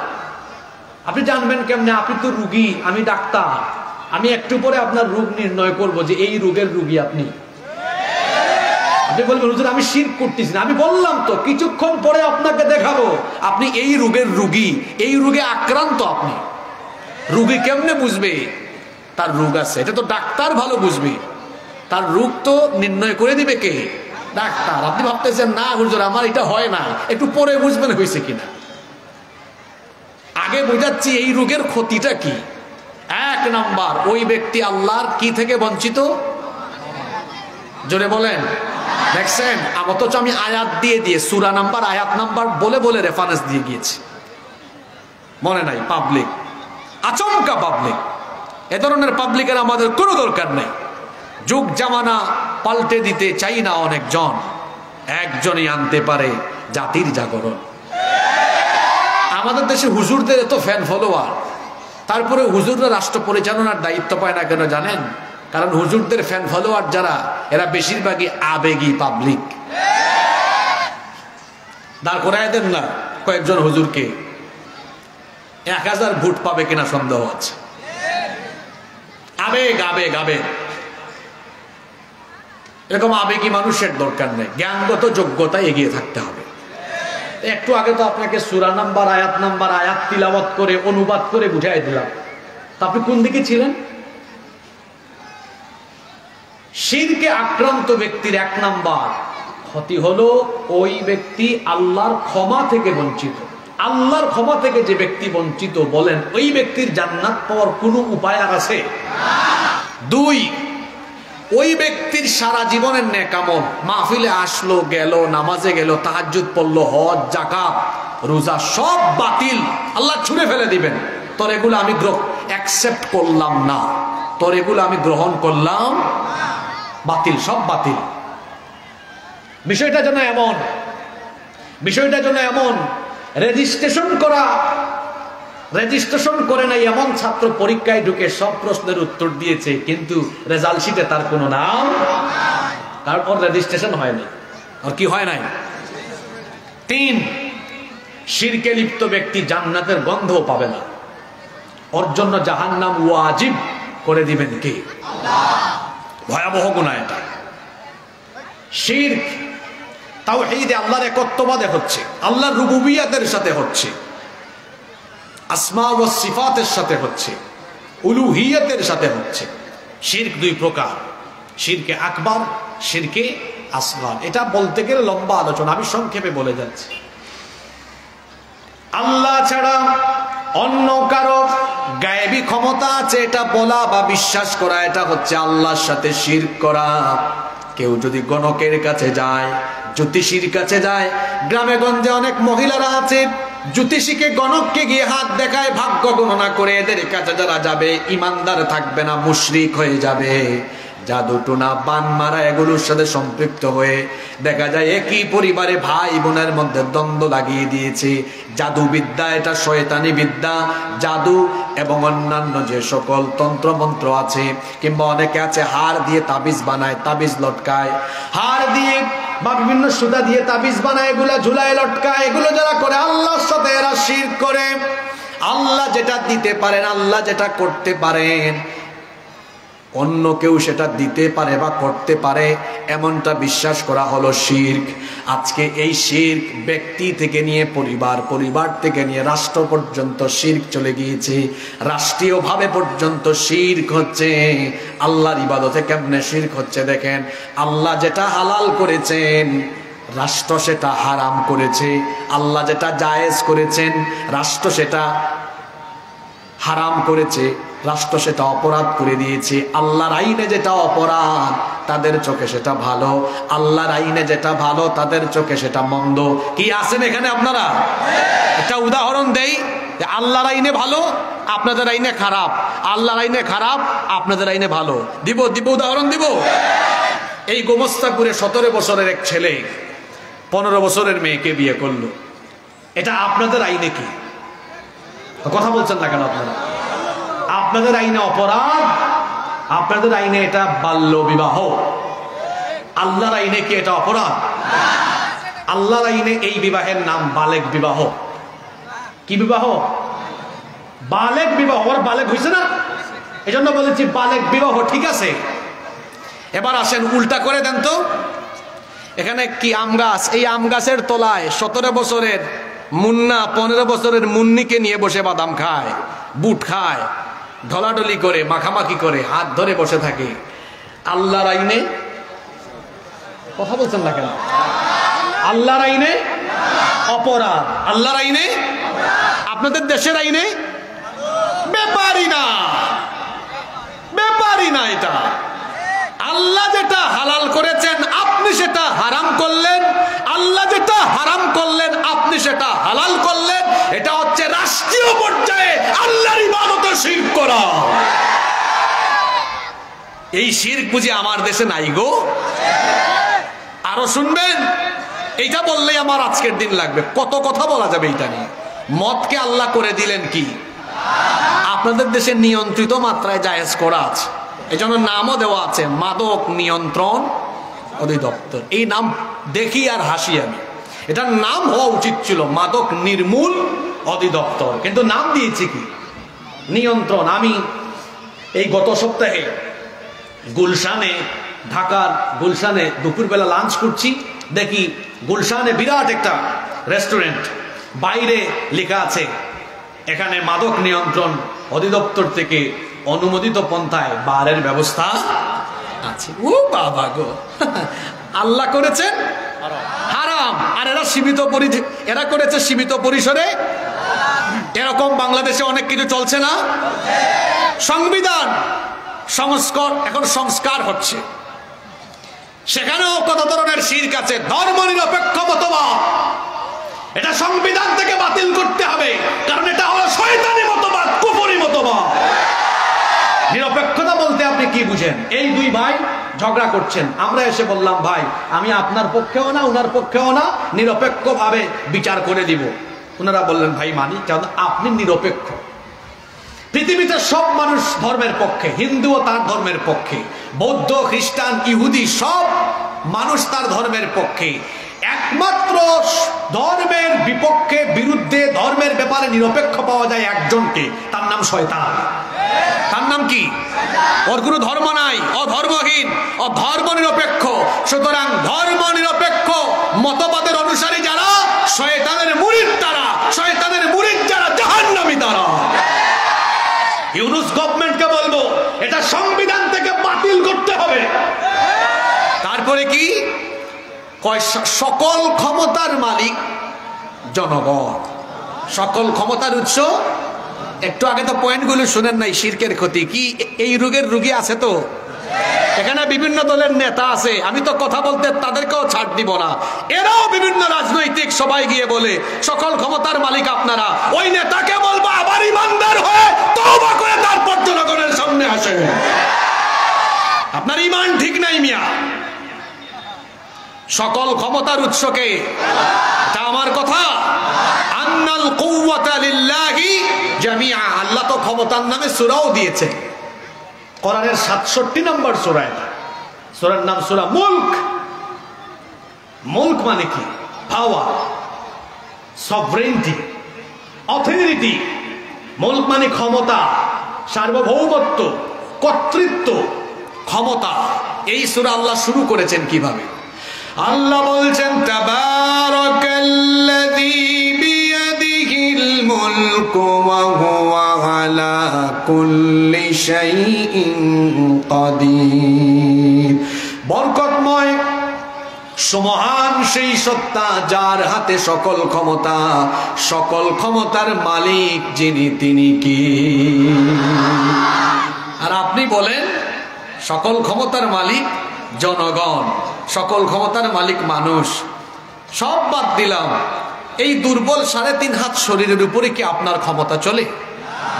Speaker 1: আপনি জানবেন কেমনে? আপনি তো রুগী, আমি ডাক্তার। আমি একটু পরে আপনার রোগ নির্ণয় করব যে এই রোগের রুগী আপনি। আপনি বলবেন হুজুর আমি শিরক করতেছি না। আমি বললাম তো কিছুক্ষণ পরে আপনাকে দেখাবো আপনি এই রোগের রুগী, এই রোগে আক্রান্ত। আপনি রুগী কেমনে বুঝবে তার রোগ আছে? এটা তো ডাক্তার ভালো বুঝবে। তার রোগ তো নির্ণয় করে দিবে কে? ডাক্তার। আপনি ভাবতেছেন না হুজুর আমার এটা হয় না, একটু পরে বুঝবেন হয়েছে কিনা। আগে বোঝাচ্ছি এই রোগের ক্ষতিটা কি। 1 নাম্বার, ওই ব্যক্তি আল্লাহর কি থেকে বঞ্চিত? জোরে বলেন। দেখছেন, অথচ আমি আয়াত দিয়ে সূরা নাম্বার, আয়াত নাম্বার বলে রেফারেন্স দিয়ে গিয়েছি। মনে নাই? পাবলিক, আচমকা পাবলিক। এ ধরনের পাবলিকের আমাদের কোনো দরকার নেই। যুগ জামানা পাল্টে দিতে চাই না অনেকজন, একজনই আনতে পারে জাতির জাগরণ। আমাদের দেশে হুজুরদের এত ফ্যান ফলোয়ার, তারপরে হুজুররা রাষ্ট্র পরিচালনার দায়িত্ব পায় না কেন জানেন? কারণ হুজুরদের ফ্যান ফলোয়ার যারা, এরা বেশিরভাগই আবেগী পাবলিক। দাঁড় করায় দেন না কয়েকজন হুজুরকে, 1000 ভোট পাবে কিনা সন্দেহ আছে। আবেগ আবেগ আবেগ, এরকম আবেগী মানুষের দরকার নেই। জ্ঞানগত যোগ্যতা এগিয়ে থাকতে হবে। একটু আগে তো আপনাকে সূরা নাম্বার, আয়াত তিলাওয়াত করে অনুবাদ করে বুঝাই দিলাম। তা আপনি কোন দিকে ছিলেন? শিরকে আক্রান্ত ব্যক্তির 1 নাম্বার ক্ষতি হলো ওই ব্যক্তি আল্লাহর ক্ষমা থেকে বঞ্চিত। আল্লাহর ক্ষমা থেকে যে ব্যক্তি বঞ্চিত, বলেন ওই ব্যক্তির জান্নাত পাওয়ার কোনো উপায় আর আছে? 2, ওই ব্যক্তির সারা জীবনের নেক আমল, মাহফিলে আসলো গেল, নামাজে গেল, তাহাজ্জুদ পড়লো, হজ জাকাত রোজা সব বাতিল, আল্লাহ ছুঁড়ে ফেলে দিবেন। তোর এগুলো আমি অ্যাকসেপ্ট করলাম না, তোর এগুলো আমি গ্রহণ করলাম, বাতিল, সব বাতিল। বিষয়টা যেন এমন রেজিস্ট্রেশন করে নাই এমন ছাত্র পরীক্ষায় ঢুকে সব প্রশ্নের উত্তর দিয়েছে, কিন্তু রেজাল্ট শিটে তার কোনো নাম, তারপর রেজিস্ট্রেশন হয় নাই। আর কি হয় নাই? 3, শিরকে লিপ্ত ব্যক্তি জান্নাতের গন্ধও পাবে না, ওর জন্য জাহান্নাম ওয়াজিব করে দিবেন কে? আল্লাহ। ভয়াবহ গুনাহ এটা।
Speaker 2: শিরক তাওহীদে আল্লাহর একত্ববাদে হচ্ছে, আল্লাহর রুবুবিয়াতের সাথে হচ্ছে, আসমা ও সিফাতের সাথে হচ্ছে, উলুহিয়াতের সাথে হচ্ছে। শিরক দুই প্রকার, শিরকে আকবার, শিরকে আসগর। এটা বলতে গেলে লম্বা আলোচনা, আমি সংক্ষেপে বলে যাচ্ছি। আল্লাহ ছাড়া অন্য কারো গায়েবী ক্ষমতা আছে এটা বলা বা বিশ্বাস করা, এটা হচ্ছে আল্লাহর সাথে শিরক করা। কেউ যদি গণকের কাছে যায়, জ্যোতিষীর কাছে যায়, গ্রামে গঞ্জে অনেক মহিলারা আছে জ্যোতিষীকে গণককে গিয়ে হাত দেখায়, ভাগ্য গণনা করে, এদের কাছে যারা যাবে ইমানদার থাকবে না, মুশরিক হয়ে যাবে। জাদু টোনা বান মারা এগুলোর সাথে সম্পৃক্ত হয়ে দেখা যায় একই পরিবারে ভাই বোনের মধ্যে দ্বন্দ্ব লাগিয়ে দিয়েছে। জাদুবিদ্যা এটা শয়তানি বিদ্যা। জাদু এবং অন্যান্য যে সকল তন্ত্রমন্ত্র আছে, কিংবা অনেকে আছে হাড় দিয়ে তাবিজ বানায়, তাবিজ লটকায়, হাড় দিয়ে বা বিভিন্ন সুতা দিয়ে তাবিজ বানায়, এগুলা ঝুলায় লটকায়, এগুলো যারা করে আল্লাহর সাথে এরা শিরক করে। আল্লাহ যেটা দিতে পারেন, আল্লাহ যেটা করতে পারেন, অন্য কেউ সেটা দিতে পারে বা করতে পারে, এমনটা বিশ্বাস করা হলো শিরক। আজকে এই শিরক ব্যক্তি থেকে নিয়ে পরিবার, পরিবার থেকে নিয়ে রাষ্ট্র পর্যন্ত শিরক চলে গিয়েছে। রাষ্ট্রীয়ভাবে পর্যন্ত শিরক হচ্ছে। আল্লাহর ইবাদতে কেমনে শিরক হচ্ছে দেখেন। আল্লাহ যেটা হালাল করেছেন, রাষ্ট্র সেটা হারাম করেছে। আল্লাহ যেটা জায়েজ করেছেন, রাষ্ট্র সেটা হারাম করেছে, রাষ্ট্র সেটা অপরাধ করে দিয়েছে। আল্লাহর আইনে যেটা অপরাধ তাদের চোখে সেটা ভালো, আল্লাহর আইনে যেটা ভালো তাদের চোখে সেটা মন্দ। কি আছেন এখানে আপনারা? একটা উদাহরণ দেই, আল্লাহর আইনে ভালো, আপনাদের আইনে খারাপ, আল্লাহর আইনে খারাপ, আপনাদের আইনে ভালো। দিব উদাহরণ দিব। এই গোমস্তাপুরে 17 বছরের এক ছেলে 15 বছরের মেয়েকে বিয়ে করলো। এটা আপনাদের আইনে কি? কথা বলছেন না কেন আপনারা? আপনাদের আইনে অপরাধ, আপনাদের আইনে এটা বাল্য বিবাহ। আল্লাহর আইনে কি এটা অপরাধ? আল্লাহর আইনে এই বিবাহের নাম বালেগ বিবাহ। কি বিবাহ? বালেগ বিবাহ। ওর বালেগ হয়েছে না, এজন্য বলেছি বালেগ বিবাহ। ঠিক আছে, এবার আসেন উল্টা করে দেন তো। এখানে কি আম গাছ, এই আম গাছের তলায় 17 বছরের মুন্না 15 বছরের মুন্নিকে নিয়ে বসে বাদাম খায়, বুট খায়, ঢলাঢলি করে, মাখামাখি করে, হাত ধরে বসে থাকে। আল্লাহর আইনে কথা বলছেন না কেন? আল্লাহর আইনে অপরাধ, আল্লাহর আইনে, আপনাদের দেশের আইনে ব্যাপারই না, ব্যাপারই না। এটা আল্লাহ যেটা হালাল করেছেন আপনি সেটা হারাম করলেন, আল্লাহ যেটা হারাম করলেন আপনি সেটা হালাল করলেন। এটা হচ্ছে রাষ্ট্রীয় পর্যায়ে আল্লাহর ইবাদতে শিরক করা। এই শিরক বুঝি আমার দেশে নাই গো? আরো শুনবেন, এইটা বললেই আমার আজকের দিন লাগবে। কত কথা বলা যাবে এটা নিয়ে। মদকে আল্লাহ করে দিলেন কি? আপনাদের দেশে নিয়ন্ত্রিত মাত্রায় জায়েজ করা আছে, এজন্য নামও দেওয়া আছে মাদক নিয়ন্ত্রণ অধিদপ্তর। এই নাম দেখি আর হাসি আমি। এটার নাম হওয়া উচিত ছিল মাদক নির্মূল অধিদপ্তর, কিন্তু নাম দিয়েছি কি নিয়ন্ত্রণ। আমি এই গত সপ্তাহে গুলশানে, ঢাকার গুলশানে দুপুরবেলা লাঞ্চ করছি, দেখি গুলশানে বিরাট একটা রেস্টুরেন্ট, বাইরে লেখা আছে এখানে মাদক নিয়ন্ত্রণ অধিদপ্তর থেকে অনুমোদিত পন্থায় বারের ব্যবস্থা আছে। ও বাবা গো, আল্লাহ করেছেন হারাম, আর এরা সীমিত এরা করেছে সীমিত পরিসরে। এরকম বাংলাদেশে অনেক কিছু চলছে না? সংবিধান সংস্কার, এখন সংস্কার হচ্ছে, সেখানেও কত ধরনের শিরক আছে। ধর্ম নিরপেক্ষ মতবাদ, এটা সংবিধান থেকে বাতিল করতে হবে, কারণ এটা হলো শয়তানি মতবাদ, কুফরি মতবাদ। নিরপেক্ষতা বলতে আপনি কি বুঝেন? এই দুই ভাই ঝগড়া করছেন, আমরা এসে বললাম ভাই আমি আপনার পক্ষেও না ওনার পক্ষেও না, নিরপেক্ষ ভাবে বিচার করে দিব। ওনারা বললেন ভাই মানি, কারণ আপনি নিরপেক্ষ। পৃথিবীতে সব মানুষ ধর্মের পক্ষে, হিন্দুও তার ধর্মের পক্ষে, বৌদ্ধ, খ্রিস্টান, ইহুদি সব মানুষ তার ধর্মের পক্ষে। একমাত্র ধর্মের বিপক্ষে, বিরুদ্ধে, ধর্মের ব্যাপারে নিরপেক্ষ পাওয়া যায় একজনকে, তার নাম শয়তান। তার নাম কি? ওর কোনো ধর্ম নাই, অধর্মহীন, অধর্ম নিরপেক্ষ। সুতরাং ধর্ম নিরপেক্ষ মতবাদের অনুসারী যারা, শয়তানের মুরিদ তারা, শয়তানের মুরিদ যারা, জাহান্নামী তারা। ইউনূস গভর্নমেন্টকে বলবো এটা সংবিধান থেকে বাতিল করতে হবে। তারপরে কি কয়? সকল ক্ষমতার মালিক জনগণ, সকল ক্ষমতার উৎস। একটু আগে তো পয়েন্টগুলো শুনেন নাই, শিরকের ক্ষতি কি, এই রোগের রোগী আছে তো এখানে, বিভিন্ন দলের নেতা আছে, আমি তো কথা বলতে তাদেরকেও ছাড় দিব না। এরাও বিভিন্ন রাজনৈতিক সবাই গিয়ে বলে সকল ক্ষমতার মালিক আপনারা। ওই নেতাকে বলবো আবার ইমানদার হয়ে তওবা করে তারপর জনগণের সামনে আসে। আপনার ইমান ঠিক নাই মিয়া। সকল ক্ষমতার উৎসকে, এটা আমার কথা। আন্নাল কুওয়াতা লিল্লাহি জামিআ। আল্লাহ তো ক্ষমতার নামে সূরাও দিয়েছে, কোরআনের 67 নম্বর সূরা। এটা সূরার নাম সূরা মুলক। মুলক মানে কি? পাওয়ার, সভরেন্টি, অথরিটি। মুলক মানে ক্ষমতা, সার্বভৌমত্ব, কর্তৃত্ব, ক্ষমতা। এই সূরা আল্লাহ শুরু করেছেন কিভাবে? আল্লাহ বলছেন তাবারাকাল্লাযী বিয়াদিহিল মুলকু ওয়া হুয়া আলা কুল্লি শাইইন কাদির। বরকতময় সুমহান সেই সত্তা যার হাতে সকল ক্ষমতা, সকল ক্ষমতার মালিক যিনি, তিনি কি? আর আপনি বলেন সকল ক্ষমতার মালিক জনগণ, সকল ক্ষমতার মালিক মানুষ। সব বাদ দিলাম, এই দুর্বল 3.5 হাত শরীরের উপরে কি আপনার ক্ষমতা চলে?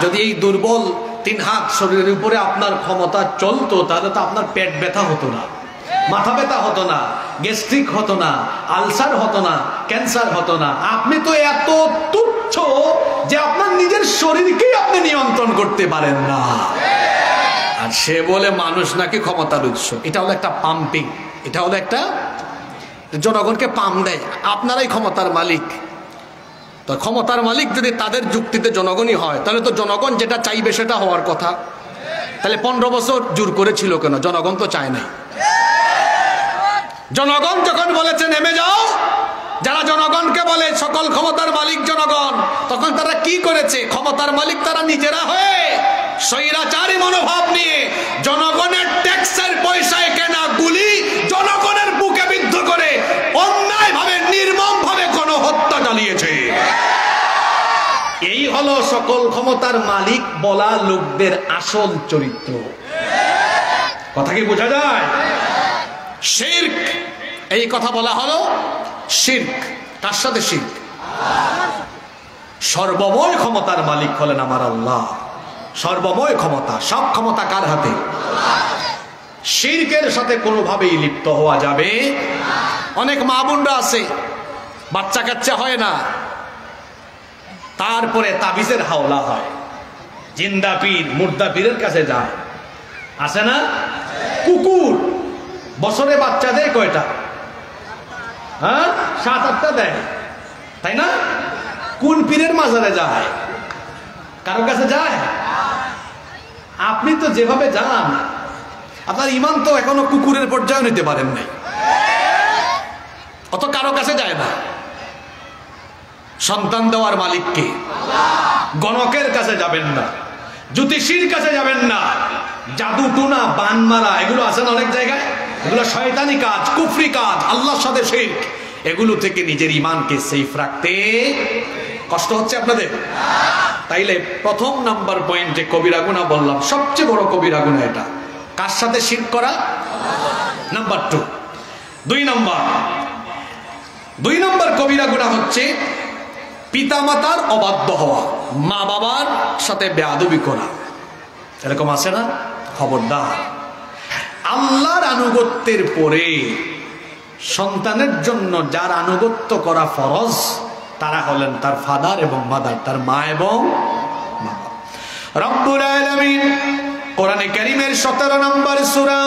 Speaker 2: যদি এই দুর্বল 3 হাত শরীরের উপরে আপনার ক্ষমতা চলতো, তাহলে তো আপনার পেট ব্যথা হতো না, মাথা ব্যথা হতো না, গ্যাস্ট্রিক হতো না, আলসার হতো না, ক্যান্সার হতো না। আপনি তো এত তুচ্ছ যে আপনার নিজের শরীরকেই আপনি নিয়ন্ত্রণ করতে পারেন না। আর সে বলে মানুষ নাকি ক্ষমতার উৎস। এটা হলো একটা পাম্পিং, এটা হলো একটা জনগণকে পাম দেয়, আপনারাই ক্ষমতার মালিক। তো ক্ষমতার মালিক যদি তাদের যুক্তিতে জনগণই হয়, তাহলে তো জনগণ যেটা চাইবে সেটা হওয়ার কথা। তাহলে 15 বছর জোর করেছিল কেন? জনগণ তো চায় নাই। জনগণ যখন বলেছে নেমে যাও, যারা জনগণকে বলে সকল ক্ষমতার মালিক জনগণ, তখন তারা কি করেছে? ক্ষমতার মালিক তারা নিজেরা হয়ে স্বৈরাচারী মনোভাব নিয়ে জনগণের ট্যাক্সের পয়সায় কেনা গুলি জনগণের বুকে বিদ্ধ করে অন্যায়ভাবে, নির্মমভাবে গণহত্যা চালিয়েছে। এই হলো সকল ক্ষমতার মালিক বলা লোকদের আসল চরিত্র। কথা কি বোঝা যায়? শিরক, এই কথা বলা হলো শিরক। কার সাথে শিরক? সর্বময় ক্ষমতার মালিক হলেন আমার আল্লাহ। সর্বময় ক্ষমতা, সব ক্ষমতা কার হাতে? শিরকের সাথে কোনোভাবেই লিপ্ত হওয়া যাবে। অনেক মা বোনরা আছে, বাচ্চা কাচ্চা হয় না, তারপরে তাবিজের হাওলা হয়, জিন্দা পীর মুর্দা পীরের কাছে যায়। আছে না? কুকুর বছরে বাচ্চা দেয় কয়টা? হ্যাঁ, 7-8টা দেয়, তাই না? কোন পীরের মাজারে যায়? কারো কাছে যায়? আপনি তো যেভাবে যান, আপনার ইমান তো এখনো কুকুরের পর্যায়ে নিতে পারেন নাই, অত কারো কাছে যায় না। সন্তান দেওয়ার মালিককে, গণকের কাছে যাবেন না, জ্যোতিষীর কাছে যাবেন না, জাদু টুনা বান মারা এগুলো আছে না অনেক জায়গায়, এগুলো শয়তানি কাজ, কুফরি কাজ, আল্লাহর সাথে শিরক। এগুলো থেকে নিজের ইমানকে সেফ রাখতে কষ্ট হচ্ছে আপনাদের? তাইলে প্রথম নাম্বার পয়েন্টে কবিরা গুনাহ বললাম, সবচেয়ে বড় কবিরা গুনাহ এটা। কার সাথে শিরক করা? নাম্বার 2। 2 নম্বর কবিরা গুনাহ হচ্ছে পিতামাতার অবাধ্য হওয়া, মা বাবার সাথে বেয়াদবি করা। এরকম আছে না? খবরদার। আল্লাহর আনুগত্যের পরে সন্তানের জন্য যার আনুগত্য করা ফরজ, তারা হলেন তার ফাদার এবং মাদার, তার মা এবং বাবা। রব্বুল আলামিন কোরআনে কারীমের 17 নম্বর সূরা,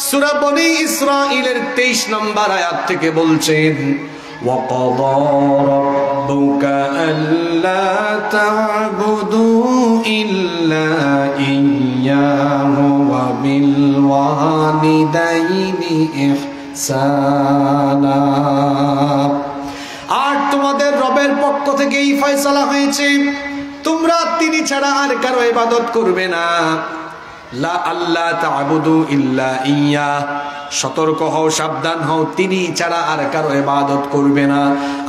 Speaker 2: সূরা বনী ইসরাঈলের 23 নম্বর আয়াত থেকে বলছেন, وَقَضَى رَبُّكَ أَلَّا تَعْبُدُوا إِلَّا إِيَّاهُ ইয়্যাহু ওয়া বিল ওয়ালিদাইনি ইহসানা। আর তোমাদের রবের পক্ষ থেকে এই ফয়সালা হয়েছে তোমরা তিনি ছাড়া আর কারো ইবাদত করবে না। লা আল্লাহ তা'বুদু ইল্লা ইয়্যা, সতর্ক হও, সাবধান হও, তিনি ছাড়া আর কারো ইবাদত করবে না।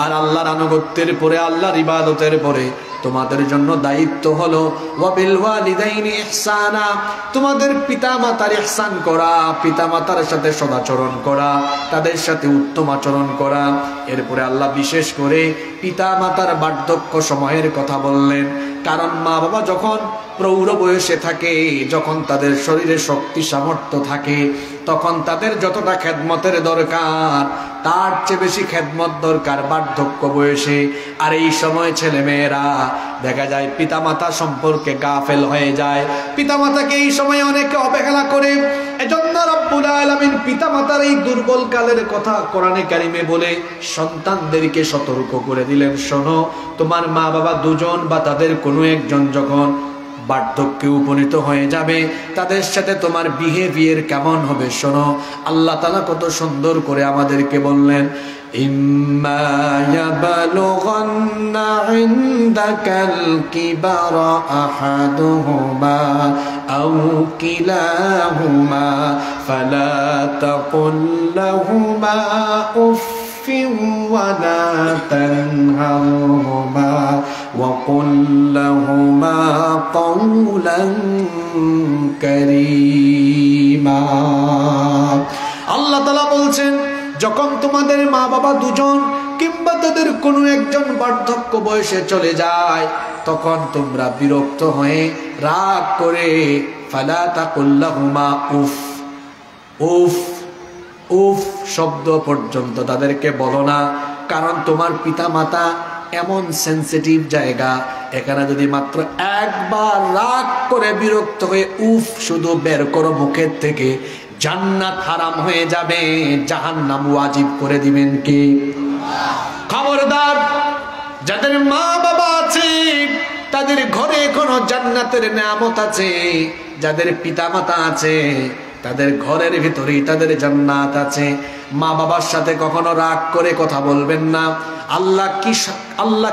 Speaker 2: আর আল্লাহর আনুগত্যের পরে, আল্লাহর ইবাদতের পরে তোমাদের জন্য দায়িত্ব হলো ওয়া বিল ওয়ালিদাইনি ইহসানা, তোমাদের পিতামাতার ইহসান করা, পিতামাতার সাথে সদাচরণ করা, তাদের সাথে উত্তম আচরণ করা। এরপরে আল্লাহ বিশেষ করে পিতামাতার বার্ধক্য সময়ের কথা বললেন। কারণ মা বাবা যখন প্রৌঢ় বয়সে থাকে, যখন তাদের শরীরে শক্তি সামর্থ্য থাকে, তখন তাদের যতটা খেদমতের দরকার তার চেয়ে বেশি খেদমত দরকার বার্ধক্য বয়সে। আর এই সময় ছেলে মেয়েরা দেখা যায় পিতামাতা সম্পর্কে গাফেল হয়ে যায়, পিতামাতাকে এই সময় অনেকে অবহেলা করে। এজন্য রব্বুল আলামিন পিতামাতার এই দুর্বল কালের কথা কোরআনে কারিমে বলে সন্তানদেরকে সতর্ক করে দিলেন, শোনো, তোমার মা বাবা দুজন বা তাদের কোনো একজন যখন বার্ধক্যে উপনীত হয়ে যাবে, তাদের সাথে তোমার বিহেভিয়ার কেমন হবে শোনো। আল্লাহ তাআলা কত সুন্দর করে আমাদেরকে বললেন, ইম্মা ইয়াবলুগান্না ইনদাকাল কিবারা আহাদুহুমা আও কিলাহুমা ফালা তাকুল লাহুমা উফ ولا تنهرهما وقل لهما قولا كريما। আল্লাহ তাআলা বলছেন, যখন তোমাদের মা বাবা দুজন কিংবা তাদের কোনো একজন বার্ধক্য বয়সে চলে যায়, তখন তোমরা বিরক্ত হয়ে রাগ করে ফালা তাকুল লাহুমা উফ, উফ উফ শব্দ পর্যন্ত তাদেরকে বলো না। কারণ তোমার পিতা মাতা এমন সেন্সিটিভ জায়গা, এখানে যদি মাত্র একবার রাগ করে বিরক্ত হয়ে উফ শুধু বের করো মুখের থেকে, জান্নাত হারাম হয়ে যাবে, জাহান্নাম ওয়াজিব করে দিবেন কে? খবরদার, যাদের মা বাবা আছে তাদের ঘরে কোনো জান্নাতের নিয়ামত আছে, যাদের পিতা মাতা আছে তাদের ঘরের ভিতরেই তাদের জান্নাত আছে। মা বাবার সাথে কখনো রাগ করে কথা বলবেন না। আল্লাহ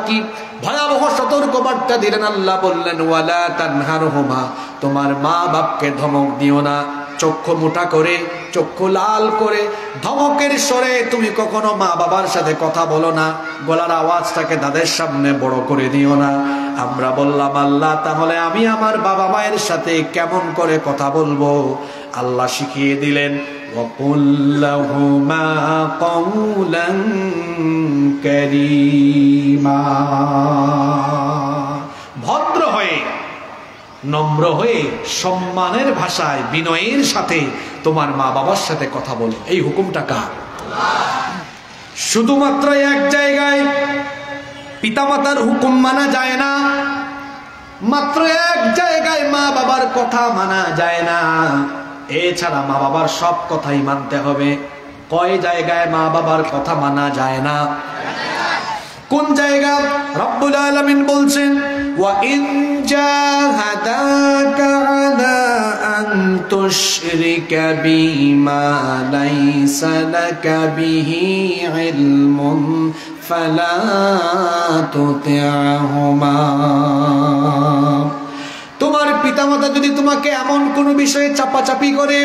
Speaker 2: কি ভয়াবহ সতর্ক বার্তা দিলেন। আল্লাহ বললেন, ওয়ালা তানহারহুমা, তোমার মা বাপকে ধমক দিও না। চক্ষু মোটা করে, চক্ষু লাল করে, ধমকের স্বরে তুমি কখনো মা বাবার সাথে কথা বলো না। গলার আওয়াজটাকে তাদের সামনে বড় করে দিও না। আমরা বললাম, আল্লাহ তাহলে আমি আমার বাবা মায়ের সাথে কেমন করে কথা বলবো? আল্লাহ শিখিয়ে দিলেন, ওয়াকুল লাহুমা কওলান কারীমা, ভদ্র হয়ে, নম্র হয়ে, সম্মানের ভাষায়, বিনয়ের সাথে তোমার মা বাবার সাথে কথা বলো। এই হুকুমটা কার? শুধুমাত্র এক জায়গায় পিতামাতার হুকুম মানা যায় না, মাত্র এক জায়গায় মা বাবার কথা মানা যায় না, এছাড়া মা বাবার সব কথাই মানতে হবে। কয় জায়গায় মা বাবার কথা মানা যায় না? কোন জায়গা? রব্বুল আলামিন বলছেন, ওয়া ইন জাহাদাকা আলা আন তুশরিকা বিমা লাইসা লাকা বিহি ইলমুন ফালা তুতি'হুমা। তোমার পিতামাতা যদি তোমাকে এমন কোন বিষয়ে চাপাচাপি করে,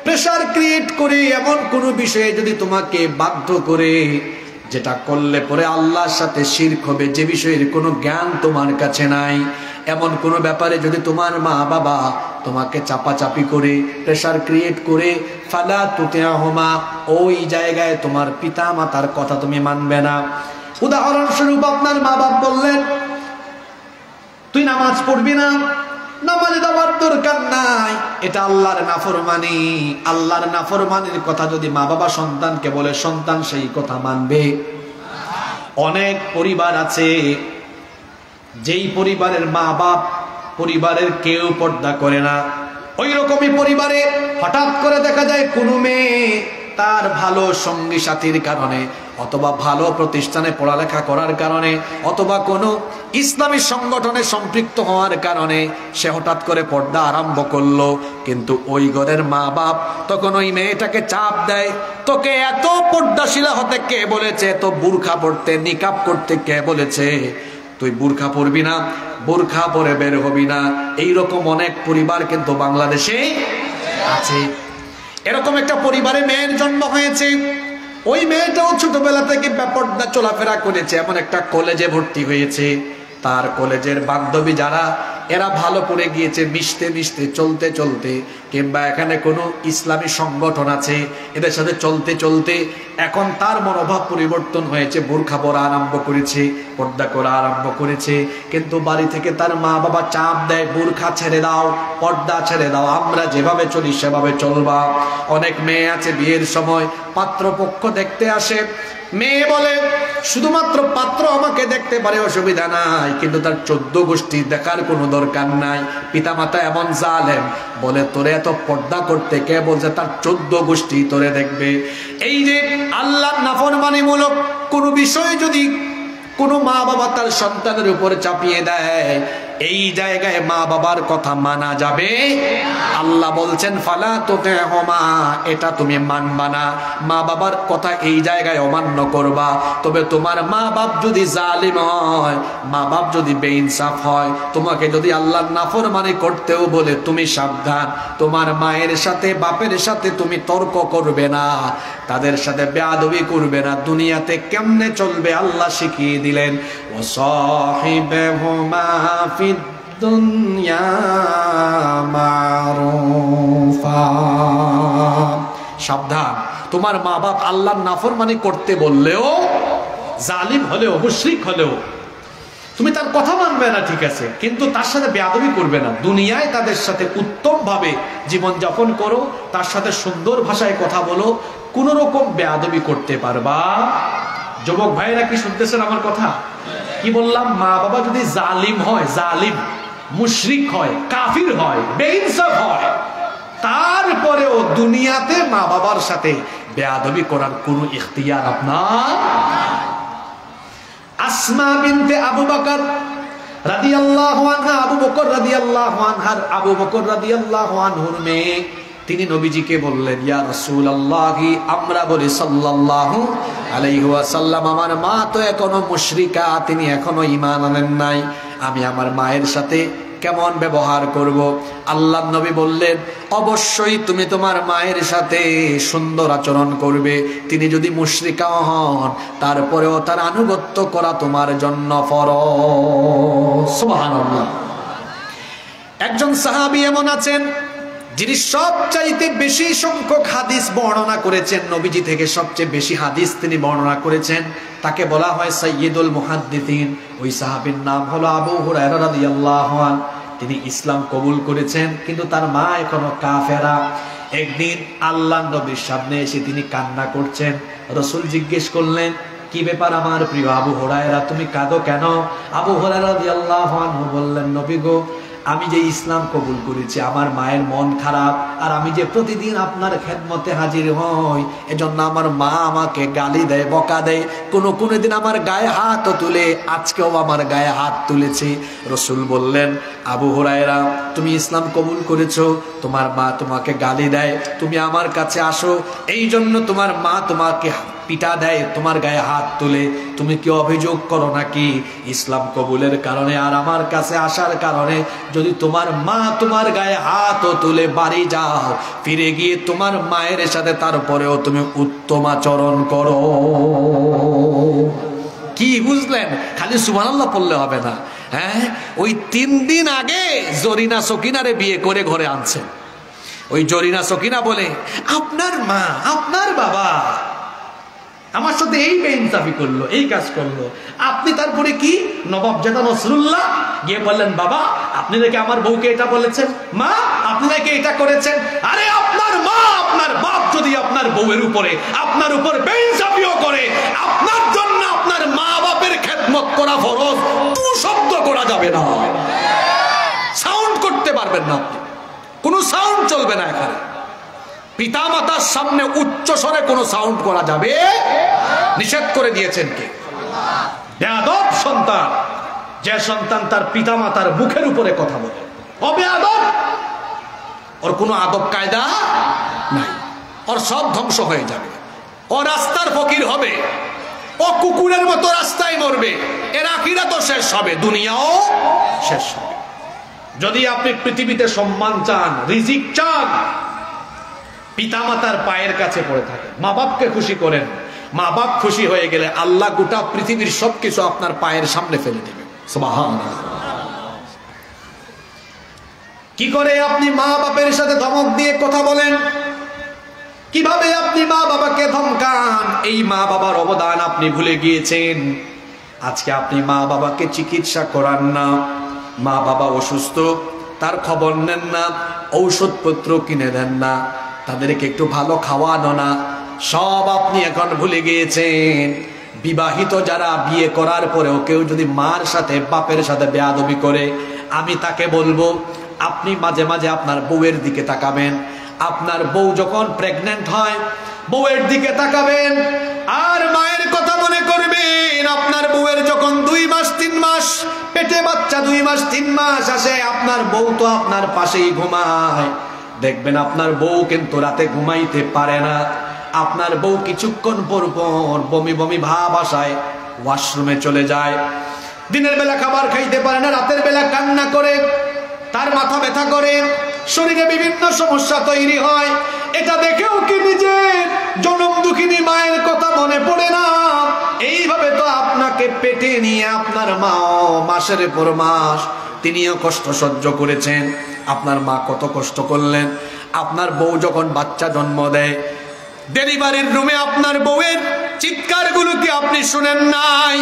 Speaker 2: প্রেসার ক্রিয়েট করে, এমন কোন বিষয়ে যদি তোমাকে বাধ্য করে, যেটা করলে পরে আল্লাহর সাথে শিরক হবে, যে বিষয়ের কোনো জ্ঞান তোমার কাছে নাই, এমন কোন ব্যাপারে যদি তোমার মা বাবা তোমাকে চাপাচাপি করে, প্রেসার ক্রিয়েট করে, ফালা তুতি'হুমা, ওই জায়গায় তোমার পিতা মাতার কথা তুমি মানবে না। উদাহরণস্বরূপ আপনার মা বাবা বললেন, তুই নামাজ পড়বি না, নামাজে যাওয়ার দরকার নাই, এটা আল্লাহর নাফরমানি। আল্লাহর নাফরমানির কথা যদি মা বাবা সন্তানকে বলে, সন্তান সেই কথা মানবে? অনেক পরিবার আছে যেই পরিবারের মা বাপ, পরিবারের কেউ পর্দা করে না। ওই রকমই পরিবারে হঠাৎ করে দেখা যায় কোনো মেয়ে তার ভালো সঙ্গী সাথীর কারণে, অথবা ভালো প্রতিষ্ঠানে পড়ালেখা করার কারণে, অথবা কোনো ইসলামী সংগঠনে সম্পৃক্ত হওয়ার কারণে সে হঠাৎ করে পর্দা আরম্ভ করলো। কিন্তু ওই ঘরের মা বাপ তখন ওই মেয়েটাকে চাপ দেয়, তোকে এত পর্দাশীলা হতে কে বলেছে, এত বুরখা পড়তে, নিকাব করতে কে বলেছে, তুই বুরখা পরবি না, বুরখা পরে বের হবি না। এইরকম অনেক পরিবার কিন্তু বাংলাদেশে আছে। এরকম একটা পরিবারে মেয়ের জন্ম হয়েছে। ওই মেয়েটাও ছোটবেলা থেকে বেপরদা চলাফেরা করেছে, এমন একটা কলেজে ভর্তি হয়েছে। তার কলেজের বান্ধবী যারা, এরা ভালো করে গিয়েছে মিশতে মিশতে, চলতে চলতে, কিংবা এখানে কোনো ইসলামী সংগঠন আছে, এদের সাথে চলতে চলতে এখন তার মনোভাব পরিবর্তন হয়েছে, বোরখা পরা আরম্ভ করেছে, পর্দা করা আরম্ভ করেছে। কিন্তু বাড়ি থেকে তার মা বাবা চাপ দেয়, বোরখা ছেড়ে দাও, পর্দা ছেড়ে দাও, আমরা যেভাবে চলি সেভাবে চলবা। অনেক মেয়ে আছে বিয়ের সময় পাত্রপক্ষ দেখতে আসে, মেয়ে বলে শুধুমাত্র পাত্র আমাকে দেখতে পারে, অসুবিধা নাই, কিন্তু তার 14 গোষ্ঠী দেখার কোনো দরকার নাই। পিতামাতা এমন জালেম, বলে তোরে এত পর্দা করতে কে বলছে, তার 14 গোষ্ঠী তোরে দেখবে। এই যে আল্লাহর নাফরমানিমূলক কোনো বিষয় যদি কোনো মা বাবা তার সন্তানের উপরে চাপিয়ে দেয়, এই জায়গায় মা বাবার কথা মানা যাবে? আল্লাহ বলছেন ফালা তুতিহুমা, এটা তুমি মানবা না, মা বাবার কথা এই জায়গায় অমান্য করবা। তবে তোমার মা বাপ যদি জালিম হয়, মা বাপ যদি বেইনসাফ হয়, তোমাকে যদি আল্লাহর নাফরমানি করতেও বলে, তুমি সাবধান, তোমার মায়ের সাথে বাপের সাথে তুমি তর্ক করবে না, তাদের সাথে বেয়াদবি করবে না। দুনিয়াতে কেমনে চলবে আল্লাহ শিখিয়ে দিলেন, ওয়াসাহিবহুমা ফিদ দুনিয়া মারুফা। সাবধান, তোমার মা বাপ আল্লাহর নাফরমানি করতে বললেও, জালিম হলেও, মুশরিক হলেও তুমি তার কথা মানবে না, ঠিক আছে, কিন্তু তার সাথে বেয়াদবি করবে না। দুনিয়ায় তাদের সাথে উত্তম ভাবে জীবন যাপন করো, তার সাথে সুন্দর ভাষায় কথা বলো, কোন রকম বেয়াদবি করতে পারবা। যুবক ভাইরা কি শুনতেছেন আমার কথা? কি বললাম? মা বাবা যদি জালিম হয়, জালিম মুশরিক হয়, কাফির হয়, বেইনসাফ হয়, তারপরেও দুনিয়াতে মা বাবার সাথে বেয়াদবি করার কোনো ইখতিয়ার আপনার। আসমা বিনতে আবু বকর রাদিয়াল্লাহু আনহা, আবু বকর রাদিয়াল্লাহু আনহার, আবু বকর রাদিয়াল্লাহু আনহুর মেয়ে, তিনি নবীজিকে বললেন, ইয়া রাসূলুল্লাহি, আমরা বলি সাল্লাল্লাহু আলাইহি ওয়াসাল্লাম, আমার মা তো এখনো মুশরিকা, তিনি এখনো ঈমান আনেন নাই, আমি আমার মায়ের সাথে কেমন ব্যবহার করব? আল্লাহর নবী বললেন, অবশ্যই তুমি তোমার মায়ের সাথে সুন্দর আচরণ করবে। তিনি যদি মুশরিকা হন, তারপরেও তার আনুগত্য করা তোমার জন্য ফরজ। সুবহানাল্লাহ। একজন সাহাবী এমন আছেন, যিনি সবচাইতে বেশি সংখ্যক হাদিস বর্ণনা করেছেন, নবীজি থেকে সবচেয়ে বেশি হাদিস তিনি বর্ণনা করেছেন। তাকে বলা হয় সাইয়্যিদুল মুহাদ্দিসিন। ওই সাহাবীর নাম হলো আবু হুরায়রা রাদিয়াল্লাহু আনহু। তিনি ইসলাম কবুল করেছেন, কিন্তু তার মা এখনো কাফেরা। একদিন আল্লাহর নবীর সামনে এসে তিনি কান্না করছেন। রাসূল জিজ্ঞেস করলেন, কি ব্যাপার আমার প্রিয় আবু হুরায়রা, তুমি কাঁদো কেন? আবু হুরায়রা রাদিয়াল্লাহু আনহু বললেন, নবী গো, আমি যে ইসলাম কবুল করেছি, আমার মায়ের মন খারাপ, আর আমি যে প্রতিদিন আপনার খেদমতে হাজির হই, এজন্য আমার মা আমাকে গালি দেয়, বকা দেয়, কোনো দিন আমার গায়ে হাত তুলে, আজকেও আমার গায়ে হাত তুলেছে। রাসূল বললেন, আবু হুরায়রা, তুমি ইসলাম কবুল করেছো, তোমার মা তোমাকে গালি দেয়, তুমি আমার কাছে আসো, এই জন্য তোমার মা তোমাকে পিটা দেয়, তোমার গায়ে হাত তুলে, তুমি কি অভিযোগ করো নাকি ইসলাম কবুলের কারণে আর আমার কাছে আসার কারণে যদি তোমার মা তোমার গায়ে হাত তুলে বাড়ি যাও, ফিরে গিয়ে তোমার মায়ের সাথে তারপরেও তুমি উত্তম আচরণ করো? কি বুঝলেন? খালি সুবহানাল্লাহ পড়লে হবে না। হ্যাঁ, ওই 3 দিন আগে জরিনা সকিনারে বিয়ে করে ঘরে আনছে। ওই জরিনা সকিনা বলে, আপনার মা, আপনার বাবা আমার সাথে এই বেইনসাফি করলো, এই কাজ করলো, আপনি তারপরে কি নবাব জাদা নসরুল্লাহ গিয়ে বললেন, বাবা আপনি নাকি আমার বউকে এটা বলেছেন, মা আপনি নাকি এটা করেছেন। আরে আপনার মা, আপনার বাপ যদি আপনার বউয়ের উপরে, আপনার উপর বেইনসাফিও করে, আপনার জন্য আপনার মা বাপের খেদমত করা ফরজ। তু শব্দ করা যাবে না, সাউন্ড করতে পারবেন না, আপনি কোনো সাউন্ড চলবে না এখানে। পিতামাতার সামনে উচ্চ স্বরে কোনো সাউন্ড করা যাবে, নিষেধ করে দিয়েছেন কে? বেয়াদব সন্তান, যে সন্তান তার পিতামাতার মুখের উপরে কথা বলে, ও বেয়াদব, ওর কোনো আদব কায়দা নাই, ওর সব ধ্বংস হয়ে যাবে, ও রাস্তার ফকির হবে, ও কুকুরের মতো রাস্তায় মরবে, এর আখিরাত তো শেষ হবে, দুনিয়াও শেষ হবে। যদি আপনি পৃথিবীতে সম্মান চান, রিজিক চান, পিতামাতার পায়ের কাছে পড়ে থাকেন, মা বাপকে খুশি করেন। মা বাপ খুশি হয়ে গেলে আল্লাহ গোটা পৃথিবীর সবকিছু আপনার পায়ের সামনে ফেলে দেবে। সুবহানাল্লাহ। কি করে আপনি মা বাপের সাথে ধমক দিয়ে কথা বলেন? কিভাবে আপনি মা বাবাকে ধমকান? এই মা বাবার অবদান আপনি ভুলে গিয়েছেন। আজকে আপনি মা বাবাকে চিকিৎসা করান না, মা বাবা অসুস্থ তার খবর নেন না, ঔষধপত্র কিনে দেন না, তাদেরকে একটু ভালো খাওয়ানো না, সব আপনি এখন ভুলে গিয়েছেন। বিবাহিত যারা বিয়ে করার পরেও কেউ যদি মার সাথে বাপের সাথে বেয়াদবি করে, আমি তাকে বলবো আপনি মাঝে মাঝে আপনার বউয়ের দিকে তাকাবেন। আপনার বউ যখন প্রেগন্যান্ট হয় বউয়ের দিকে তাকাবেন আর মায়ের কথা মনে করবেন। আপনার বউয়ের যখন 2 মাস 3 মাস পেটে বাচ্চা 2 মাস 3 মাস আসে, আপনার বউ তো আপনার পাশেই ঘুমায়, দেখবেন আপনার বউ কিন্তু রাতে ঘুমাইতে পারে না। আপনার বউ কিছুক্ষণ পর পর বমি বমি ভাব আসায় ওয়াশরুমে চলে যায়। দিনের বেলা খাবার খাইতে পারে না, রাতের বেলা কান্না করে, তার মাথা ব্যথা করে, শরীরে বিভিন্ন সমস্যা তৈরি হয়। এটা দেখেও কি নিজের জনম দুঃখিনী মায়ের কথা মনে পড়ে না? এইভাবে তো আপনাকে পেটে নিয়ে আপনার মাও মাসের পর মাস তিনিও কষ্ট সহ্য করেছেন। আপনার মা কত কষ্ট করলেন। আপনার বউ যখন বাচ্চা জন্ম দেয়, ডেলিভারির রুমে আপনার বউয়ের চিৎকারগুলো কি আপনি শুনেন নাই?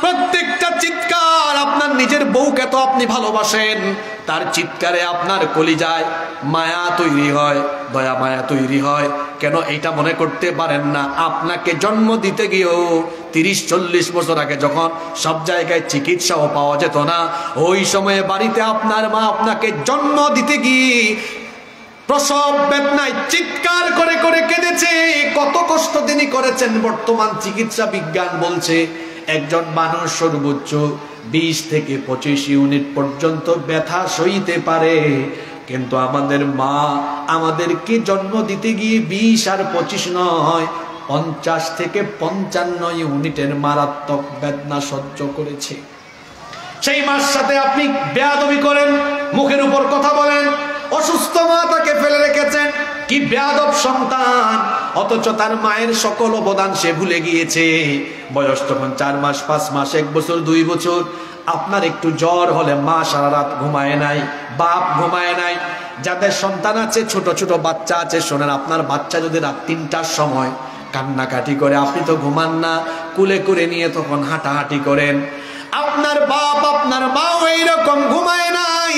Speaker 2: প্রত্যেকটা চিৎকার, আপনার নিজের বউকে তো আপনি ভালোবাসেন, তার চিৎকারে আপনার কলিজায় মায়া তৈরি হয়, দয়া মায়া তৈরি হয়। কেন এটা মনে করতে পারেন না? আপনাকে জন্ম দিতে গিয়েও 30-40 বছর আগে যখন সব জায়গায় চিকিৎসাও পাওয়া যেত না, ওই সময়ে বাড়িতে আপনার মা আপনাকে জন্ম দিতে গিয়ে প্রসব বেদনায় চিৎকার করে করে কেঁদেছে। কত কষ্ট তিনি করেছেন। বর্তমান চিকিৎসা বিজ্ঞান বলছে একজন মানুষ সর্বোচ্চ 20 থেকে 25 ইউনিট পর্যন্ত ব্যথা সইতে পারে, কিন্তু আমাদের মা আমাদেরকে জন্ম দিতে গিয়ে 20 আর 25 নয়, 50 থেকে 55 ইউনিটের মারাত্মক বেদনা সহ্য করেছে। সেই মার সাথে আপনি বেয়াদবি করেন, মুখের উপর কথা বলেন, অসুস্থ মা তাকে ফেলে রেখেছেন। কি বেয়াদব সন্তান! অথচ তার মায়ের সকল অবদান সে ভুলে গিয়েছে। বয়স তখন 4 মাস 5 মাস 1 বছর 2 বছর। আপনার একটু জ্বর হলে মা সারা রাত ঘুমায় নাই, বাপ ঘুমায় নাই। যাদের সন্তান আছে, ছোট ছোট বাচ্চা আছে, শোনেন, আপনার বাচ্চা যদি রাত 3টার সময় কান্নাকাটি করে, আপনি তো ঘুমান না, কুলে করে নিয়ে তখন হাঁটাহাঁটি করেন। আপনার বাপ আপনার মাও এইরকম ঘুমায় নাই,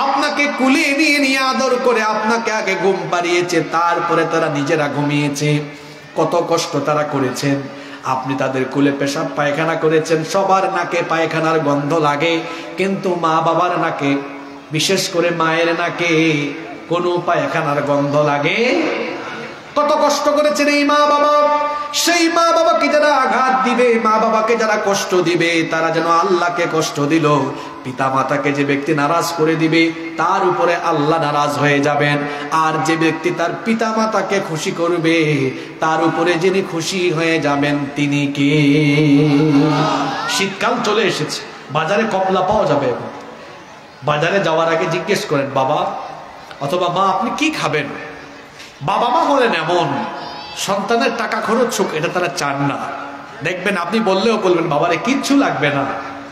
Speaker 2: আপনাকে কুলে নিয়ে নিয়ে আদর করে আপনাকে আগে ঘুম পাড়িয়েছে, তারপরে তারা নিজেরা ঘুমিয়েছে। কত কষ্ট তারা করেছেন। আপনি তাদের কুলে পেশাব পায়খানা করেছেন। সবার নাকে পায়খানার গন্ধ লাগে, কিন্তু মা বাবার নাকে, বিশেষ করে মায়ের নাকে কোনো পায়খানার গন্ধ লাগে? কত কষ্ট করেছেন এই মা বাবা। সেই মা বাবাকে যারা আঘাত দিবে, মা বাবাকে যারা কষ্ট দিবে, তারা যেন আল্লাহকে কষ্ট দিল। পিতা মাতাকে যে ব্যক্তি নারাজ করে দিবে, তার উপরে আল্লাহ নারাজ হয়ে যাবেন। আর যে ব্যক্তি তার পিতা মাতাকে খুশি করবে, তার উপরে যিনি খুশি হয়ে যাবেন তিনি কে? শীতকাল চলে এসেছে, বাজারে কমলা পাওয়া যাবে। এখন বাজারে যাওয়ার আগে জিজ্ঞেস করেন, বাবা অথবা মা আপনি কি খাবেন? বাবা মা হলেন এমন, সন্তানের টাকা খরচ হোক এটা তারা চান না। দেখবেন আপনি বললেও বলবেন বাবারে কিচ্ছু লাগবে না,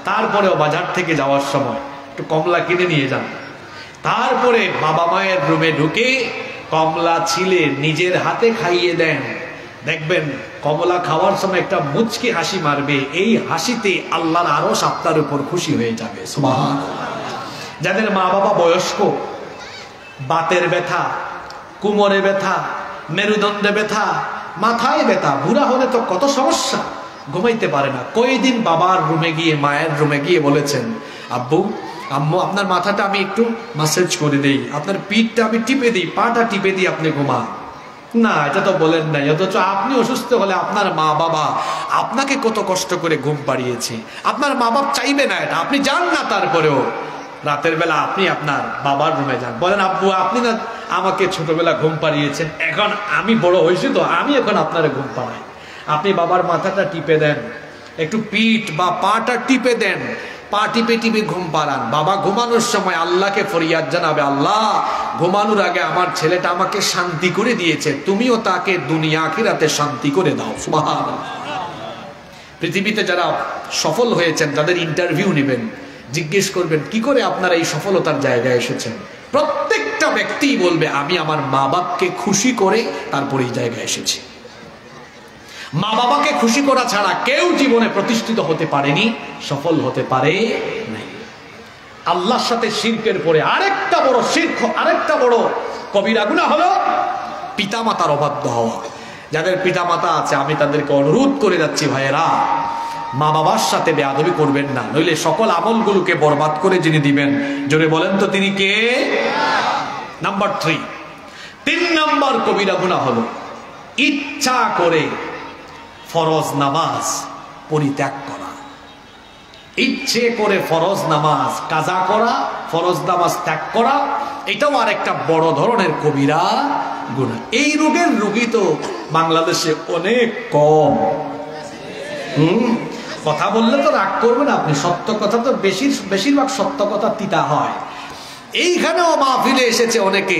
Speaker 2: তারপরেও বাজার থেকে যাওয়ার সময় একটু কমলা কিনে নিয়ে যান। তারপরে বাবা মায়ের রুমে ঢুকে কমলা ছিলে নিজের হাতে খাইয়ে দেন। দেখবেন কমলা খাওয়ার সময় একটা মুচকি হাসি মারবে, এই হাসিতে আল্লাহর আরশ আপনার উপর খুশি হয়ে যাবে। সুবহানাল্লাহ। যাদের মা বাবা বয়স্ক, বাতের ব্যথা, কোমরে ব্যথা, মেরুদণ্ডে ব্যথা, মাথায় ব্যথা, বুড়া হলে তো কত সমস্যা, ঘুমাইতে পারে না। কয়েকদিন বাবার রুমে গিয়ে, মায়ের রুমে গিয়ে বলেছেন, আব্বু আম্মু আপনার মাথাটা আমি একটু মাসাজ করে দেই, আপনার পিঠটা আমি টিপে দিই, পাটা টিপে দিই, আপনি ঘুমান। না, এটা তো বলেন নাই। অথচ আপনি অসুস্থ হলে আপনার মা বাবা আপনাকে কত কষ্ট করে ঘুম পাড়িয়েছে, আপনার মা বাপ চাইবে না এটা, আপনি যান না। তারপরেও রাতের বেলা আপনি আপনার বাবার রুমে যান, বলেন আব্বু আপনি না আমাকে ছোটবেলা ঘুম পাড়িয়েছেন, এখন আমি বড় হয়েছি তো আমি এখন আপনার ঘুম পাড়াই। আপনি বাবার মাথাটা টিপে দেন, একটু পিঠ বা পাটা টিপে দেন, পা টিপে টিপে ঘুম পাড়ান। বাবা ঘুমানোর সময় আল্লাহকে ফরিয়াদ জানাবে, আল্লাহ ঘুমানোর আগে আমার ছেলেটা আমাকে শান্তি করে দিয়েছে, তুমিও তাকে দুনিয়া আখিরাতে শান্তি করে দাও। সুবহানাল্লাহ। পৃথিবীতে যারা সফল হয়েছেন তাদের ইন্টারভিউ নেবেন, জিজ্ঞেস করবেন কি করে আপনারা এই সফলতার জায়গায় এসেছেন। প্রত্যেকটা ব্যক্তি বলবে আমি আমার মা বাপকে খুশি করে তারপর এই জায়গায় এসেছি। মা বাবাকে খুশি করা ছাড়া কেউ জীবনে প্রতিষ্ঠিত হতে পারেনি, সফল হতে পারে নাই। আল্লাহর সাথে শিরকের পরে আরেকটা বড় শিরক, আরেকটা বড় কবিরা গুনাহ হলো পিতামাতার অবাধ্য হওয়া। যাদের পিতামাতা আছে আমি তাদেরকে অনুরোধ করে যাচ্ছি, ভাইয়েরা মা বাবার সাথে বেয়াদবি করবেন না, নইলে সকল আমলগুলোকে বরবাদ করে যিনি দিবেন, জোরে বলেন তো তিনি কে? নাম্বার 3, 3 নাম্বার কবিরা গুনাহ হলো ইচ্ছা করে ফরজ নামাজ পরিত্যাগ করা। ইচ্ছে করে ফরজ নামাজ কাজা করা, ফরজ নামাজ ত্যাগ করা, এটাও আরেকটা বড় ধরনের কবিরা গুনাহ। এই রোগের রোগী তো বাংলাদেশে অনেক কম। কথা বললে তো রাগ করবেন আপনি, সত্য কথা তো বেশিরভাগ সত্য কথা তিতা হয়। এইখানেও মাহফিলে এসেছে অনেকে,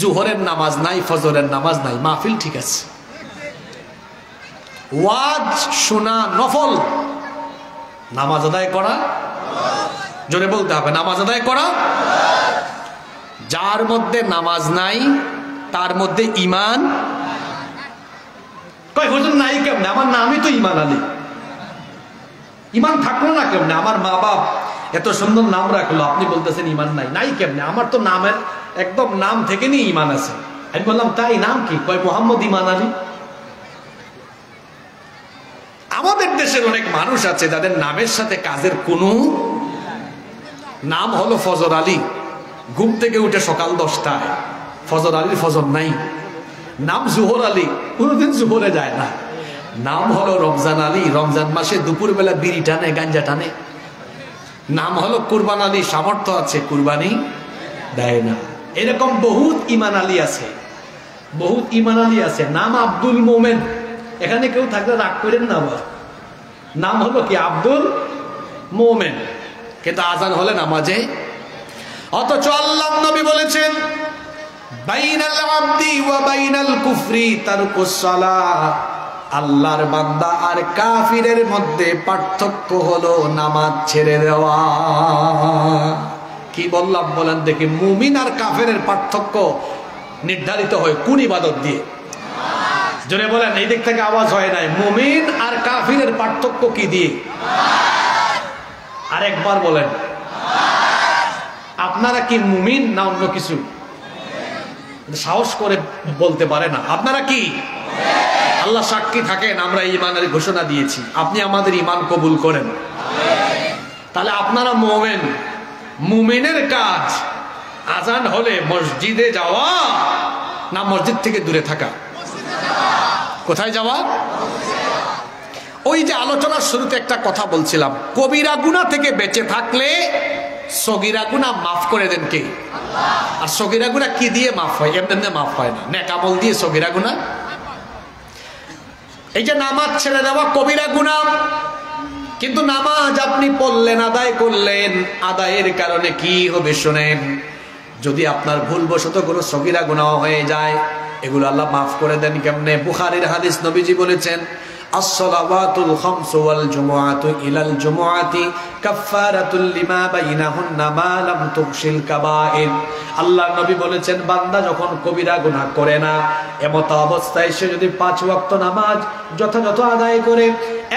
Speaker 2: জোহরের নামাজ নাই, ফজরের নামাজ নাই, মাহফিল ঠিক আছে, ওয়াজ শোনা নফল, নামাজ আদায় করা, জোরে বলতে হবে, নামাজ আদায় করা। যার মধ্যে নামাজ নাই তার মধ্যে ইমান। কয় হুজুর নাই কেমনে? আমার নামই তো ইমান আলী। ইমান থাকলো না কেমনে? আমার মা বাপ এত সুন্দর নাম রাখলো, আপনি বলতেছেন ইমান নাই। নাই কেমনে? আমার তো নামের একদম নাম থেকে নিয়ে ইমান আছে। আমি বললাম তাই, নাম কি? কয় মোহাম্মদ ইমান আলী। আমাদের দেশের অনেক মানুষ আছে যাদের নামের সাথে কাজের কোনো, নাম হলো ফজর আলী, ঘুম থেকে উঠে সকাল 10টায় ফজর আলীর ফজর নাই। নাম জোহর আলী, কোনোদিন জোহরে যায় না। নাম হলো রমজান আলী, রমজান মাসে দুপুর বেলা বিড়ি টানে, গাঞ্জা টানে। নাম হলো কুরবান আলী, সামর্থ্য আছে, কুরবানি দেয় না। এরকম বহুত ইমান আলী আছে, বহুত ইমান আলী আছে। নাম আব্দুল মোমেন, এখানে কেউ থাকলে রাগ করেন না, আবার নাম হলো কি আব্দুল মোমেন, কিন্তু আজান হলে নামাজে। অথচ আল্লাহ নবী বলেছেন বাইনাল আবদি ওয়া বাইনাল কুফরি তারকুস সালাহ, আল্লাহর বান্দা আর কাফিরের মধ্যে পার্থক্য হলো নামাজ ছেড়ে দেওয়া। কি বললাম বলেন দেখি? মুমিন আর কাফেরের পার্থক্য নির্ধারিত হয় কোন ইবাদত দিয়ে? জোরে বলেন, এই দিক থেকে আওয়াজ হয় নাই। মুমিন আর কাফিরের পার্থক্য কি দিয়ে? আরেকবার বলেন, আপনারা কি মুমিন না অন্য কিছু? সাহস করে বলতে পারে না। আপনারা কি? আল্লাহ সাক্ষী থাকেন, আমরা ইমানের ঘোষণা দিয়েছি, আপনি আমাদের ইমান কবুল করেন। তাহলে আপনারা মুমিন। মুমিনের কাজ আজান হলে মসজিদে যাওয়া না মসজিদ থেকে দূরে থাকা? কোথায় যাওয়া? ওই যে আলোচনার শুরুতে একটা কথা বলছিলাম, কবিরা গুনাহ থেকে বেঁচে থাকলে সগীরা গুনাহ মাফ করে দেন কে? আর সগীরা গুনাহ কি দিয়ে মাফ হয়? এমনি মাফ হয় না, নেক আমল দিয়ে সগীরা গুনাহ। এই যে নামাজ ছেড়ে দেওয়া কবিরা গুনাহ, কিন্তু নামাজ আপনি পড়লেন, আদায় করলেন, আদায়ের কারণে কি হবে শুনেন। যদি আপনার ভুলবশত কোনো সগীরা গুনাহ হয়ে যায়, এগুলো আল্লাহ মাফ করে দেন কেমনে? বুখারীর হাদিস, নবীজি বলেছেন as-salawatul khamsu wal jumu'atu ilal jumu'ati kafaratul lima bainahunna ma lam tughshil kaba'ir। আল্লাহ নবী বলেছেন, বান্দা যখন কবিরা গুনাহ করে না, এমত অবস্থায় সে যদি 5 ওয়াক্ত নামাজ যথাযথ আদায় করে,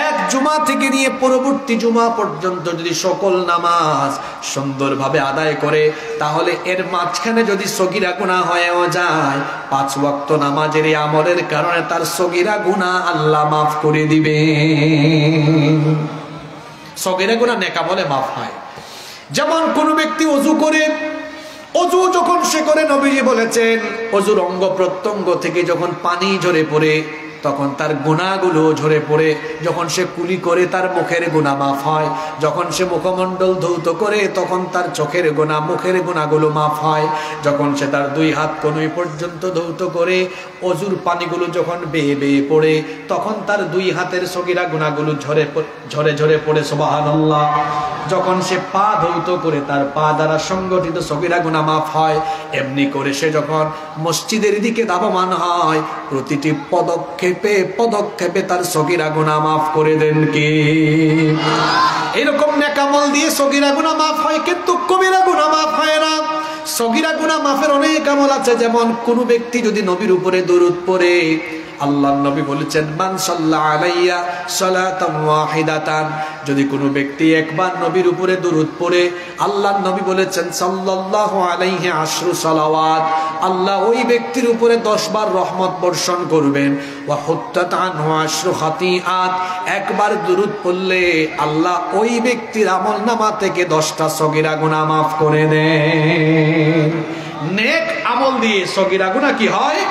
Speaker 2: এক জুমা থেকে নিয়ে পরবর্তী জুমা পর্যন্ত যদি সকল নামাজ সুন্দরভাবে আদায় করে, তাহলে এর মাঝখানে যদি সগীরা গুনাহ হয়েও যায়, 5 ওয়াক্ত নামাজের এই আমলের কারণে তার সগীরা গুনাহ আল্লাহ মাফ করে দিবে। সগীরা গুনাহ নেক আমলে মাফ হয়। যেমন কোন ব্যক্তি ওযু করে অজু যখন সে করে, নবীজি বলেছেন অজুর অঙ্গ প্রত্যঙ্গ থেকে যখন পানি ঝরে পড়ে তখন তার গুনাহগুলো ঝরে পড়ে। যখন সে কুলি করে তার মুখের গুনাহ মাফ হয়। যখন সে মুখমণ্ডল ধৌত করে তখন তার চোখের গুনাহ, মুখের গুনাহগুলো মাফ হয়। যখন সে তার দুই হাত কনুই পর্যন্ত ধৌত করে অজুর পানিগুলো যখন বেয়ে বেয়ে পড়ে তখন তার দুই হাতের সগীরা গুনাহগুলো ঝরে ঝরে পড়ে। সুবহানাল্লাহ। যখন সে পা ধৌত করে তার পা দ্বারা সংগঠিত সগীরা গুনাহ মাফ হয়। এমনি করে সে যখন মসজিদের দিকে ধাবমান হয় প্রতিটি পদক্ষেপে পদক্ষেপে তার সগীরা গুনাহ মাফ করে দেন কে? এরকম নেক আমল দিয়ে সগীরা গুনাহ মাফ হয়, কিন্তু কবিরা গুনাহ মাফ হয় না। সগীরা গুনাহ মাফের অনেক আমল আছে, যেমন কোন ব্যক্তি যদি নবীর উপরে দরুদ পড়ে, আল্লাহর নবী বলেছেন মান সাল্লা আলাইয়া সালাতান ওয়াহিদাতান, যদি কোনো ব্যক্তি একবার নবীর উপরে দরুদ পড়ে আল্লাহর নবী বলেছেন সাল্লাল্লাহু আলাইহি আশরু সালাওয়াত, আল্লাহ ওই ব্যক্তির উপরে 10 বার রহমত বর্ষণ করবেন। ওয়া হুত্তাত আনহু আশরু খাতিআত, একবার দরুদ পড়লে আল্লাহ ওই ব্যক্তির আমলনামা থেকে 10টা সগীরা গুনাহ মাফ করে দেন। নেক আমল দিয়ে সগীরা গুনাহ কি হয়?